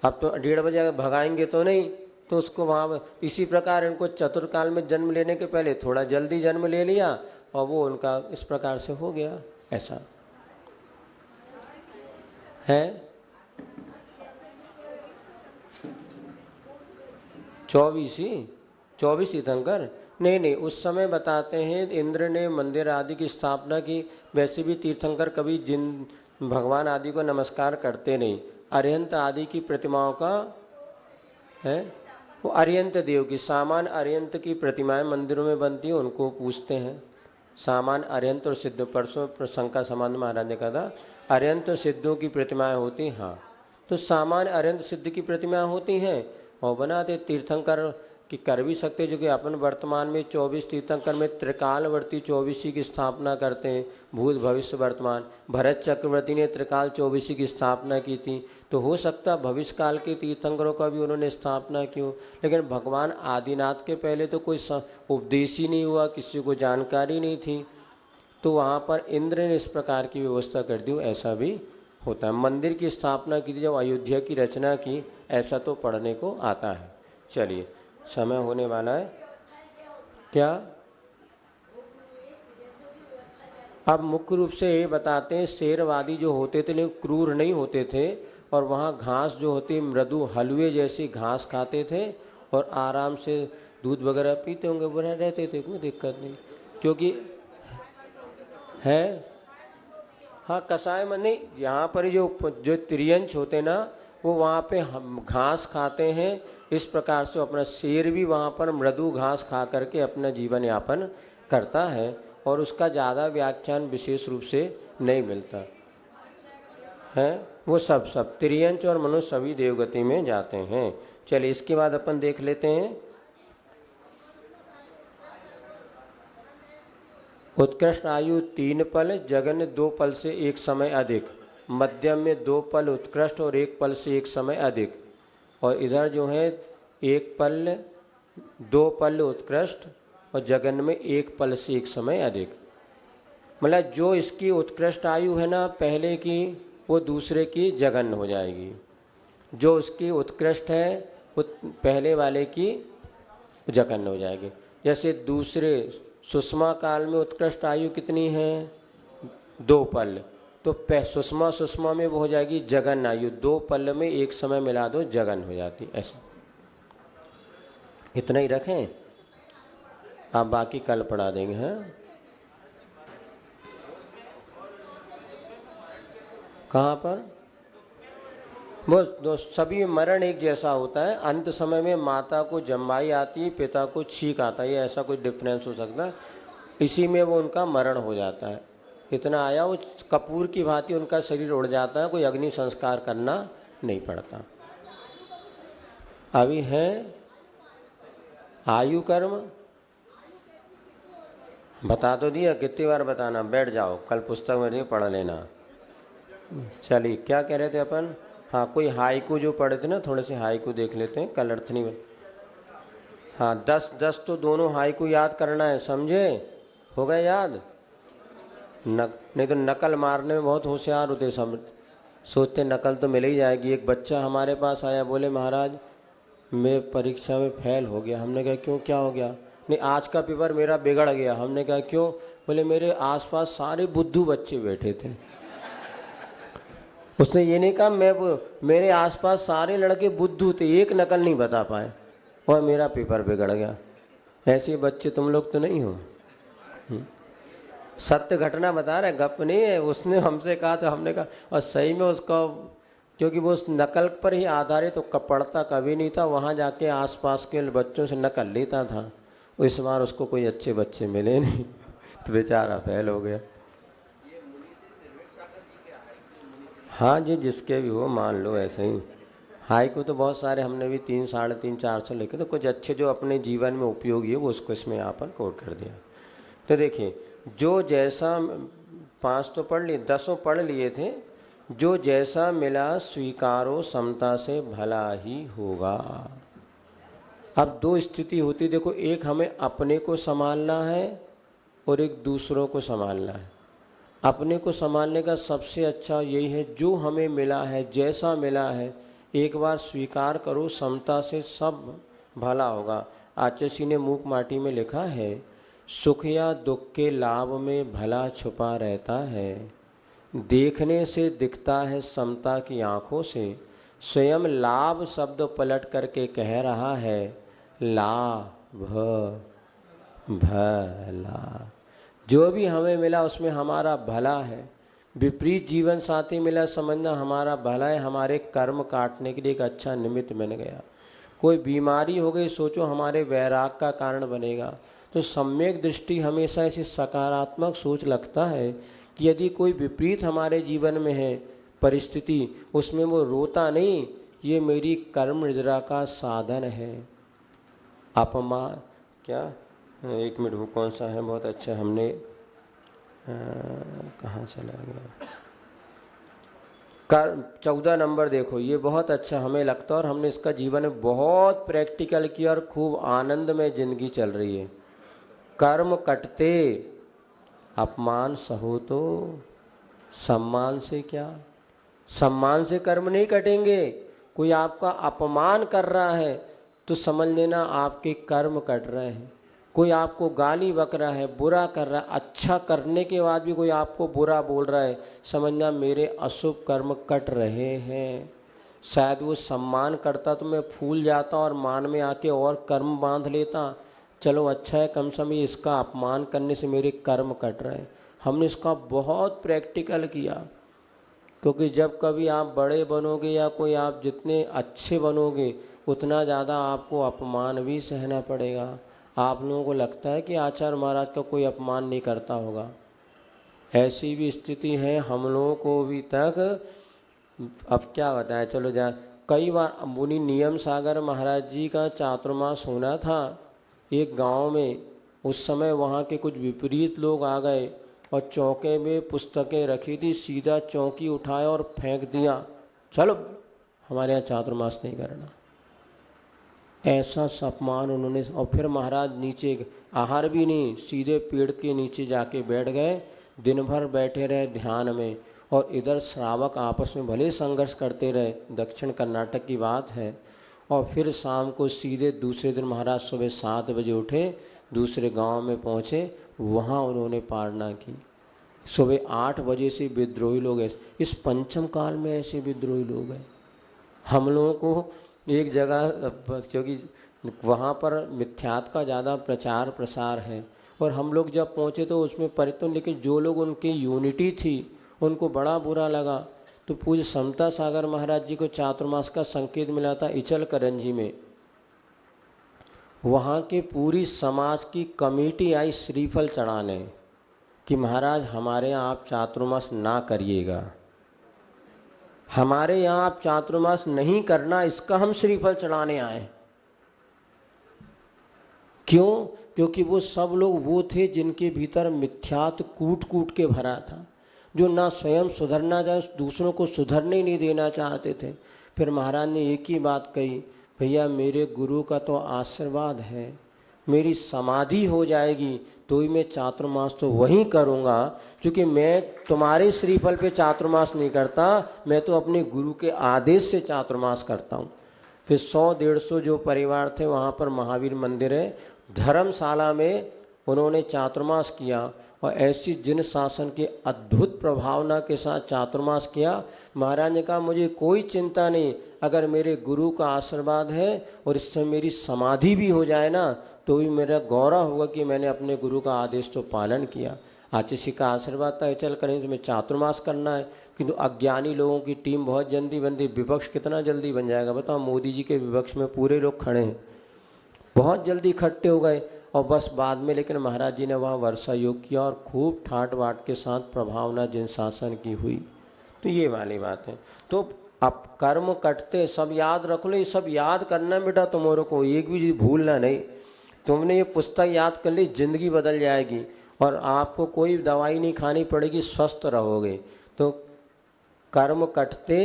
अब तो 1:30 बजे भगाएंगे तो नहीं, तो उसको वहाँ इसी प्रकार इनको चतुर्काल में जन्म लेने के पहले थोड़ा जल्दी जन्म ले लिया और वो उनका इस प्रकार से हो गया। ऐसा है। 24 तीर्थंकर नहीं, उस समय बताते हैं इंद्र ने मंदिर आदि की स्थापना की। वैसे भी तीर्थंकर कभी जिन भगवान आदि को नमस्कार करते नहीं। अरिहंत आदि की प्रतिमाओं का है, वो अरिहंत देव की, सामान्य अरिहंत की प्रतिमाएं मंदिरों में बनती हैं, उनको पूछते हैं। सामान्य अरिहंत और सिद्ध, परसों प्रशंका संबंध महाराज ने कहा था, अरिहंत और सिद्धों की प्रतिमाएं होती, हाँ। तो सामान्य अरिहंत सिद्ध की प्रतिमाएं होती हैं और बनाते तीर्थंकर कि कर भी सकते, जो कि अपन वर्तमान में 24 तीर्थंकर में त्रिकालवर्ती 24 की स्थापना करते हैं, भूत भविष्य वर्तमान। भरत चक्रवर्ती ने त्रिकाल 24 की स्थापना की थी, तो हो सकता भविष्य काल के तीर्थंकरों का भी उन्होंने स्थापना की हो। लेकिन भगवान आदिनाथ के पहले तो कोई उपदेश ही नहीं हुआ, किसी को जानकारी नहीं थी, तो वहाँ पर इंद्र ने इस प्रकार की व्यवस्था कर दी। ऐसा भी होता है। मंदिर की स्थापना की थी जब अयोध्या की रचना की, ऐसा तो पढ़ने को आता है। चलिए, समय होने वाला है क्या। अब मुख्य रूप से ये बताते हैं, शेरवादी जो होते थे लेकिन क्रूर नहीं होते थे, और वहाँ घास जो होती मृदु हलवे जैसी घास खाते थे और आराम से दूध वगैरह पीते होंगे, बुरा रहते थे, कोई दिक्कत नहीं। क्योंकि है, हाँ, कसाय में नहीं, यहाँ पर जो त्रियंश होते ना, वो वहाँ पे घास खाते हैं। इस प्रकार से अपना शेर भी वहाँ पर मृदु घास खा करके अपना जीवन यापन करता है, और उसका ज़्यादा व्याख्यान विशेष रूप से नहीं मिलता है। वो सब त्रियंश और मनुष्य सभी देवगति में जाते हैं। चलिए, इसके बाद अपन देख लेते हैं उत्कृष्ट आयु 3 पल, जघन्य 2 पल से 1 समय अधिक, मध्यम में 2 पल उत्कृष्ट और 1 पल से 1 समय अधिक, और इधर जो है 1 पल 2 पल उत्कृष्ट और जघन्य में 1 पल से 1 समय अधिक। मतलब जो इसकी उत्कृष्ट आयु है ना पहले की, वो दूसरे की जघन्य हो जाएगी। जो उसकी उत्कृष्ट है वो पहले वाले की जघन्य हो जाएगी। जैसे दूसरे सुषमा काल में उत्कृष्ट आयु कितनी है? 2 पल, तो सुषमा में वो हो जाएगी जघन्य आयु। 2 पल में 1 समय मिला दो, जघन्य हो जाती। ऐसा इतना ही रखें, आप बाकी कल पढ़ा देंगे। हैं कहाँ पर? वो सभी मरण एक जैसा होता है। अंत समय में माता को जम्बाई आती है, पिता को छींक आता है, ऐसा कोई डिफरेंस हो सकता है। इसी में वो उनका मरण हो जाता है। इतना आया, वो कपूर की भांति उनका शरीर उड़ जाता है, कोई अग्नि संस्कार करना नहीं पड़ता। अभी है आयु कर्म, बता तो दिया, कितनी बार बताना? बैठ जाओ, कल पुस्तक में नहीं पढ़ लेना। चलिए, क्या कह रहे थे अपन? हाँ, कोई हाइकू जो पढ़े थे ना, थोड़े से हाइकू देख लेते हैं, कल अर्थ नहीं। हाँ, 10 तो दोनों हाइकू याद करना है, समझे? हो गए याद? नहीं तो नकल मारने में बहुत होशियार होते सब, सोचते नकल तो मिल ही जाएगी। एक बच्चा हमारे पास आया, बोले महाराज मैं परीक्षा में फेल हो गया। हमने कहा क्यों, क्या हो गया? नहीं, आज का पेपर मेरा बिगड़ गया। हमने कहा क्यों? बोले मेरे आसपास सारे बुद्धू बच्चे बैठे थे। उसने ये नहीं कहा मेरे आसपास सारे लड़के बुद्धू थे, एक नकल नहीं बता पाए और मेरा पेपर बिगड़ गया। ऐसे बच्चे तुम लोग तो नहीं हो। सत्य घटना बता रहे, गप नहीं है। उसने हमसे कहा तो हमने कहा, और सही में उसका, क्योंकि वो उस नकल पर ही आधारित तो पढ़ता कभी नहीं था, वहाँ जाके आसपास के बच्चों से नकल लेता था। इस बार उसको कोई अच्छे बच्चे मिले नहीं तो बेचारा फेल हो गया। हाँ जी, जिसके भी हो, मान लो ऐसे ही। हाइकू तो बहुत सारे हमने भी 300, 350, 400 लिखे, तो कुछ अच्छे जो अपने जीवन में उपयोगी है वो उसको इसमें यहाँ पर कोट कर दिया। तो देखिए, जो जैसा 5 तो पढ़ लिए, 10 पढ़ लिए थे। जो जैसा मिला स्वीकारो, समता से भला ही होगा। अब 2 स्थिति होती, देखो, एक हमें अपने को संभालना है और एक दूसरों को संभालना है। अपने को संभालने का सबसे अच्छा यही है, जो हमें मिला है, जैसा मिला है, एक बार स्वीकार करो, समता से सब भला होगा। आचार्य ने मूक माटी में लिखा है, सुख या दुख के लाभ में भला छुपा रहता है, देखने से दिखता है समता की आँखों से, स्वयं लाभ शब्द पलट करके कह रहा है, लाभ भला। जो भी हमें मिला उसमें हमारा भला है। विपरीत जीवन साथी मिला, समझना हमारा भला है, हमारे कर्म काटने के लिए एक अच्छा निमित्त बन गया। कोई बीमारी हो गई, सोचो हमारे वैराग का कारण बनेगा। तो सम्यक दृष्टि हमेशा ऐसी सकारात्मक सोच लगता है कि यदि कोई विपरीत हमारे जीवन में है परिस्थिति, उसमें वो रोता नहीं, ये मेरी कर्म निद्रा का साधन है। अपमान क्या, 1 मिनट, वो कौन सा है? बहुत अच्छा, हमने कहाँ चला गया? 14 नंबर देखो, ये बहुत अच्छा हमें लगता है और हमने इसका जीवन में बहुत प्रैक्टिकल किया और खूब आनंद में जिंदगी चल रही है। कर्म कटते अपमान सहो तो सम्मान से क्या? सम्मान से कर्म नहीं कटेंगे। कोई आपका अपमान कर रहा है तो समझ लेना आपके कर्म कट रहे हैं। कोई आपको गाली बक रहा है, बुरा कर रहा है, अच्छा करने के बाद भी कोई आपको बुरा बोल रहा है, समझना मेरे अशुभ कर्म कट रहे हैं। शायद वो सम्मान करता तो मैं फूल जाता और मान में आके और कर्म बांध लेता। चलो अच्छा है, कम से कम इसका अपमान करने से मेरे कर्म कट रहे हैं। हमने इसका बहुत प्रैक्टिकल किया, क्योंकि जब कभी आप बड़े बनोगे या कोई आप जितने अच्छे बनोगे उतना ज़्यादा आपको अपमान भी सहना पड़ेगा। आप लोगों को लगता है कि आचार्य महाराज का कोई अपमान नहीं करता होगा, ऐसी भी स्थिति है हम लोगों को भी तक। अब क्या बताएं, चलो जा, कई बार मुनि नियम सागर महाराज जी का चातुर्मास होना था एक गांव में, उस समय वहाँ के कुछ विपरीत लोग आ गए और चौके में पुस्तकें रखी थी, सीधा चौकी उठाया और फेंक दिया, चलो हमारे यहाँ चातुर्मास नहीं करना। ऐसा अपमान उन्होंने। और फिर महाराज नीचे आहार भी नहीं, सीधे पेड़ के नीचे जाके बैठ गए, दिन भर बैठे रहे ध्यान में। और इधर श्रावक आपस में भले संघर्ष करते रहे, दक्षिण कर्नाटक की बात है। और फिर शाम को सीधे दूसरे दिन महाराज सुबह 7 बजे उठे, दूसरे गांव में पहुँचे, वहाँ उन्होंने पारणा की। सुबह 8 बजे से विद्रोही लोग हैं, इस पंचम काल में ऐसे विद्रोही लोग हैं। हम लोगों को एक जगह, क्योंकि वहाँ पर मिथ्यात्व का ज़्यादा प्रचार प्रसार है, और हम लोग जब पहुँचे तो उसमें परिवर्तन, लेकिन जो लोग उनकी यूनिटी थी उनको बड़ा बुरा लगा। तो पूज्य समता सागर महाराज जी को चातुर्मास का संकेत मिला था इचल करंजी में। वहाँ के पूरी समाज की कमेटी आई श्रीफल चढ़ाने कि महाराज हमारे यहाँ आप चातुर्मास ना करिएगा, हमारे यहाँ आप चातुर्मास नहीं करना, इसका हम श्रीफल चढ़ाने आए। क्यों? क्योंकि वो सब लोग वो थे जिनके भीतर मिथ्यात्व कूट कूट के भरा था, जो ना स्वयं सुधरना चाहे, दूसरों को सुधरने ही नहीं देना चाहते थे। फिर महाराज ने एक ही बात कही, भैया मेरे गुरु का तो आशीर्वाद है, मेरी समाधि हो जाएगी तो ही मैं चातुर्मास तो वहीं करूँगा, क्योंकि मैं तुम्हारे श्रीफल पे चातुर्मास नहीं करता, मैं तो अपने गुरु के आदेश से चातुर्मास करता हूँ। फिर 100-150 जो परिवार थे वहाँ पर महावीर मंदिर है, धर्मशाला में उन्होंने चातुर्मास किया। और ऐसी जिन शासन की अद्भुत प्रभावना के साथ चातुर्मास किया। महाराज ने कहा मुझे कोई चिंता नहीं, अगर मेरे गुरु का आशीर्वाद है और इससे मेरी समाधि भी हो जाए ना, तो भी मेरा गौरव होगा कि मैंने अपने गुरु का आदेश तो पालन किया। आचिशी का आशीर्वाद था, चल करें तुम्हें चातुर्मास करना है। किंतु अज्ञानी लोगों की टीम बहुत जल्दी बनती, विपक्ष कितना जल्दी बन जाएगा बताओ। मोदी जी के विपक्ष में पूरे लोग खड़े हैं, बहुत जल्दी इकट्ठे हो गए। और बस बाद में लेकिन महाराज जी ने वहाँ वर्षा योग किया और खूब ठाट बाट के साथ प्रभावना जिन शासन की हुई। तो ये वाली बात है। तो अब कर्म कटते सब याद रख लो, ये सब याद करना बेटा, तुम्हारे को एक भी चीज़ भूलना नहीं। तुमने ये पुस्तक याद कर ली, जिंदगी बदल जाएगी और आपको कोई दवाई नहीं खानी पड़ेगी, स्वस्थ रहोगे। तो कर्म कटते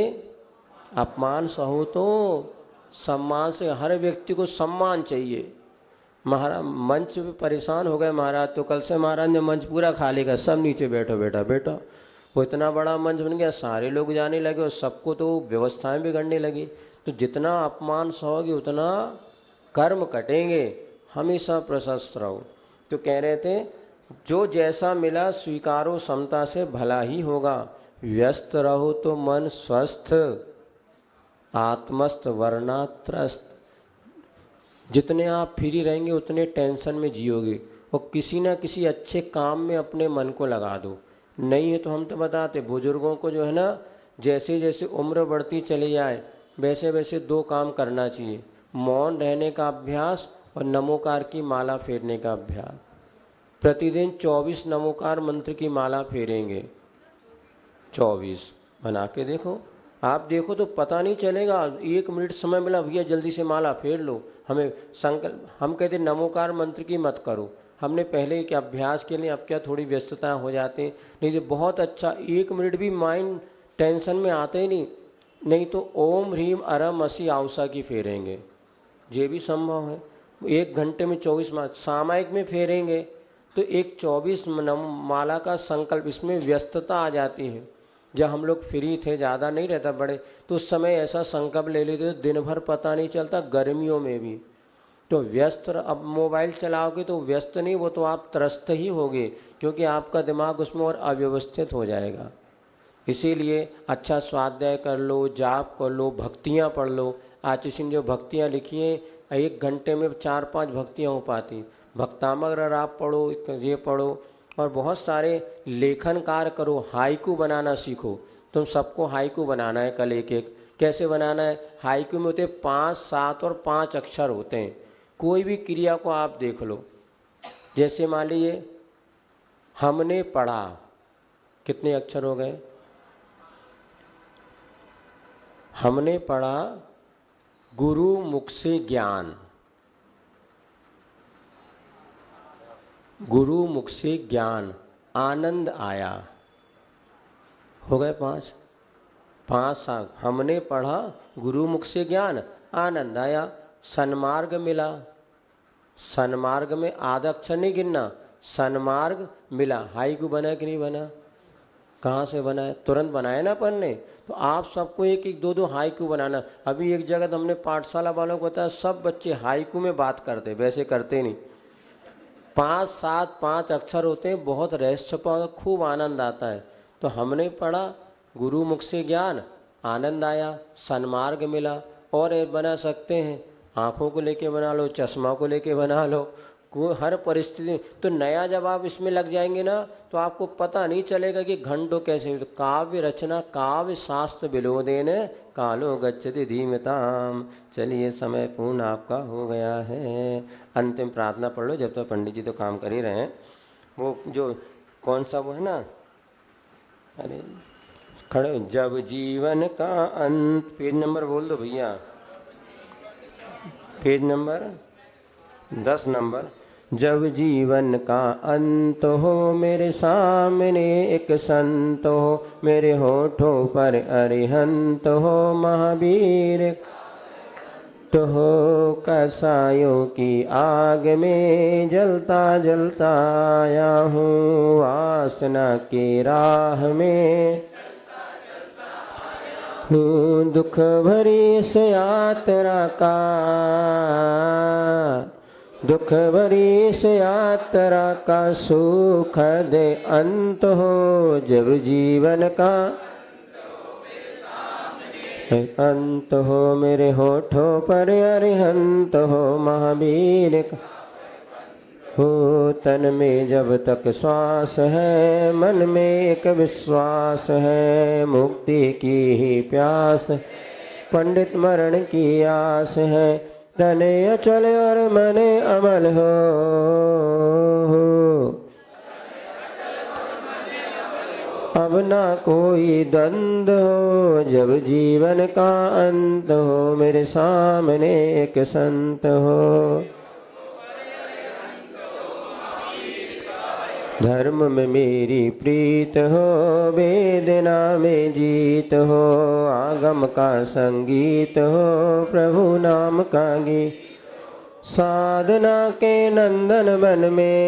अपमान सहो तो सम्मान से, हर व्यक्ति को सम्मान चाहिए। महाराज मंच पे परेशान हो गए महाराज, तो कल से महाराज ने मंच पूरा खाली कर, सब नीचे बैठो बेटा बैठो। वो इतना बड़ा मंच बन गया, सारे लोग जाने लगे और सबको तो व्यवस्थाएं बिगड़ने लगी। तो जितना अपमान सहोगे उतना कर्म कटेंगे, हमेशा प्रशस्त रहो। तो कह रहे थे जो जैसा मिला स्वीकारो समता से, भला ही होगा। व्यस्त रहो तो मन स्वस्थ, आत्मस्थ वरना त्रस्त। जितने आप फ्री रहेंगे उतने टेंशन में जियोगे। और किसी ना किसी अच्छे काम में अपने मन को लगा दो। नहीं है तो हम तो बताते बुजुर्गों को जो है ना, जैसे जैसे उम्र बढ़ती चली जाए वैसे वैसे 2 काम करना चाहिए, मौन रहने का अभ्यास और नमोकार की माला फेरने का अभ्यास। प्रतिदिन 24 नमोकार मंत्र की माला फेरेंगे, 24 बना के देखो। आप देखो तो पता नहीं चलेगा, 1 मिनट समय मिला भैया जल्दी से माला फेर लो। हमें संकल्प, हम कहते नमोकार मंत्र की मत करो, हमने पहले के अभ्यास के लिए, अब क्या थोड़ी व्यस्तता हो जाते हैं, नहीं तो बहुत अच्छा 1 मिनट भी माइंड टेंशन में आते ही नहीं। नहीं तो ओम ह्रीम अरम असी आवसा की फेरेंगे, ये भी संभव है। 1 घंटे में 24 माला सामायिक में फेरेंगे तो एक 24 माला का संकल्प, इसमें व्यस्तता आ जाती है। जब हम लोग फ्री थे, ज़्यादा नहीं रहता बड़े, तो उस समय ऐसा संकल्प ले लेते तो दिन भर पता नहीं चलता, गर्मियों में भी। तो व्यस्त, अब मोबाइल चलाओगे तो व्यस्त नहीं, वो तो आप त्रस्त ही होगे, क्योंकि आपका दिमाग उसमें और अव्यवस्थित हो जाएगा। इसीलिए अच्छा स्वाध्याय कर लो, जाप कर लो, भक्तियाँ पढ़ लो। आचिशी ने जो भक्तियाँ लिखी हैं 1 घंटे में 4-5 भक्तियाँ हो पाती। भक्तामग्र आप पढ़ो, ये पढ़ो, और बहुत सारे लेखन कार्य करो। हाइकू बनाना सीखो, तुम सबको हाइकू बनाना है कल एक। कैसे बनाना है? हाइकू में होते 5, 7 और 5 अक्षर होते हैं। कोई भी क्रिया को आप देख लो, जैसे मान लीजिए हमने पढ़ा, कितने अक्षर हो गए? हमने पढ़ा गुरु मुख से ज्ञान, गुरु मुख से ज्ञान, आनंद आया। हो गए 5। 5 साल हमने पढ़ा, गुरु मुख से ज्ञान, आनंद आया, सन्मार्ग मिला। सन्मार्ग में आधा अक्षर नहीं गिनना, सन्मार्ग मिला। हाइकू बना कि नहीं बना? कहाँ से बना है? तुरंत बनाया ना अपन ने। तो आप सबको एक एक दो दो हाइकू बनाना। अभी एक जगह हमने पाठशाला वालों को बताया, सब बच्चे हाइकू में बात करते, वैसे करते नहीं। 5 7 5 अक्षर होते हैं, बहुत रहस्य छुपा होता है, खूब आनंद आता है। तो हमने पढ़ा, गुरु मुख से ज्ञान, आनंद आया, सन्मार्ग मिला। और ये बना सकते हैं, आँखों को लेके बना लो, चश्मा को लेके बना लो, हर परिस्थिति। तो नया जब आप इसमें लग जाएंगे ना, तो आपको पता नहीं चलेगा कि घंटों कैसे। तो काव्य रचना, काव्य शास्त्र विलोदेन कालो गच्छति धीमताम। चलिए, समय पूर्ण आपका हो गया है। अंतिम प्रार्थना पढ़ लो, जब तक पंडित जी तो काम कर ही रहे हैं। वो जो कौन सा वो है ना, अरे खड़े हो। जब जीवन का अंत, पेज नंबर बोल दो भैया, पेज नंबर 10 नंबर। जब जीवन का अंत हो, मेरे सामने एक संत हो, मेरे होठों पर अरिहंत हो, महावीर तो हो। कसायों की आग में जलता जलता आया हूँ, वासना की राह में हूँ। दुख भरी इस यात्रा का, दुख भरी इस यात्रा का सुखद अंत हो। जब जीवन का अंत हो, मेरे होठों पर अरिहंत हो, महावीर हो। तन में जब तक श्वास है, मन में एक विश्वास है, मुक्ति की ही प्यास, पंडित मरण की आस है। तने अचल और मने अमल हो, अब ना कोई द्वंद हो। जब जीवन का अंत हो, मेरे सामने एक संत हो। धर्म में मेरी प्रीत हो, वेदना में जीत हो, आगम का संगीत हो, प्रभु नाम का गीत। साधना के नंदन वन में,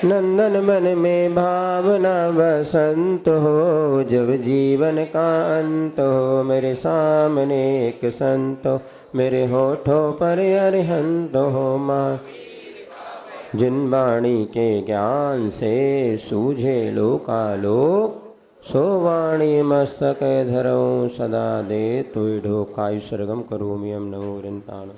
नंदन मन में भावना बसंत हो। जब जीवन का अंत हो, मेरे सामने एक संत हो, मेरे होठों पर अरिहंत हो। माँ जिन वाणी के ज्ञान से सूझे लोकालोक, सो वाणी मस्तक धरऊं सदा दे। तुई ढोकायु सर्गम करोमि हम नमो वृंदावन।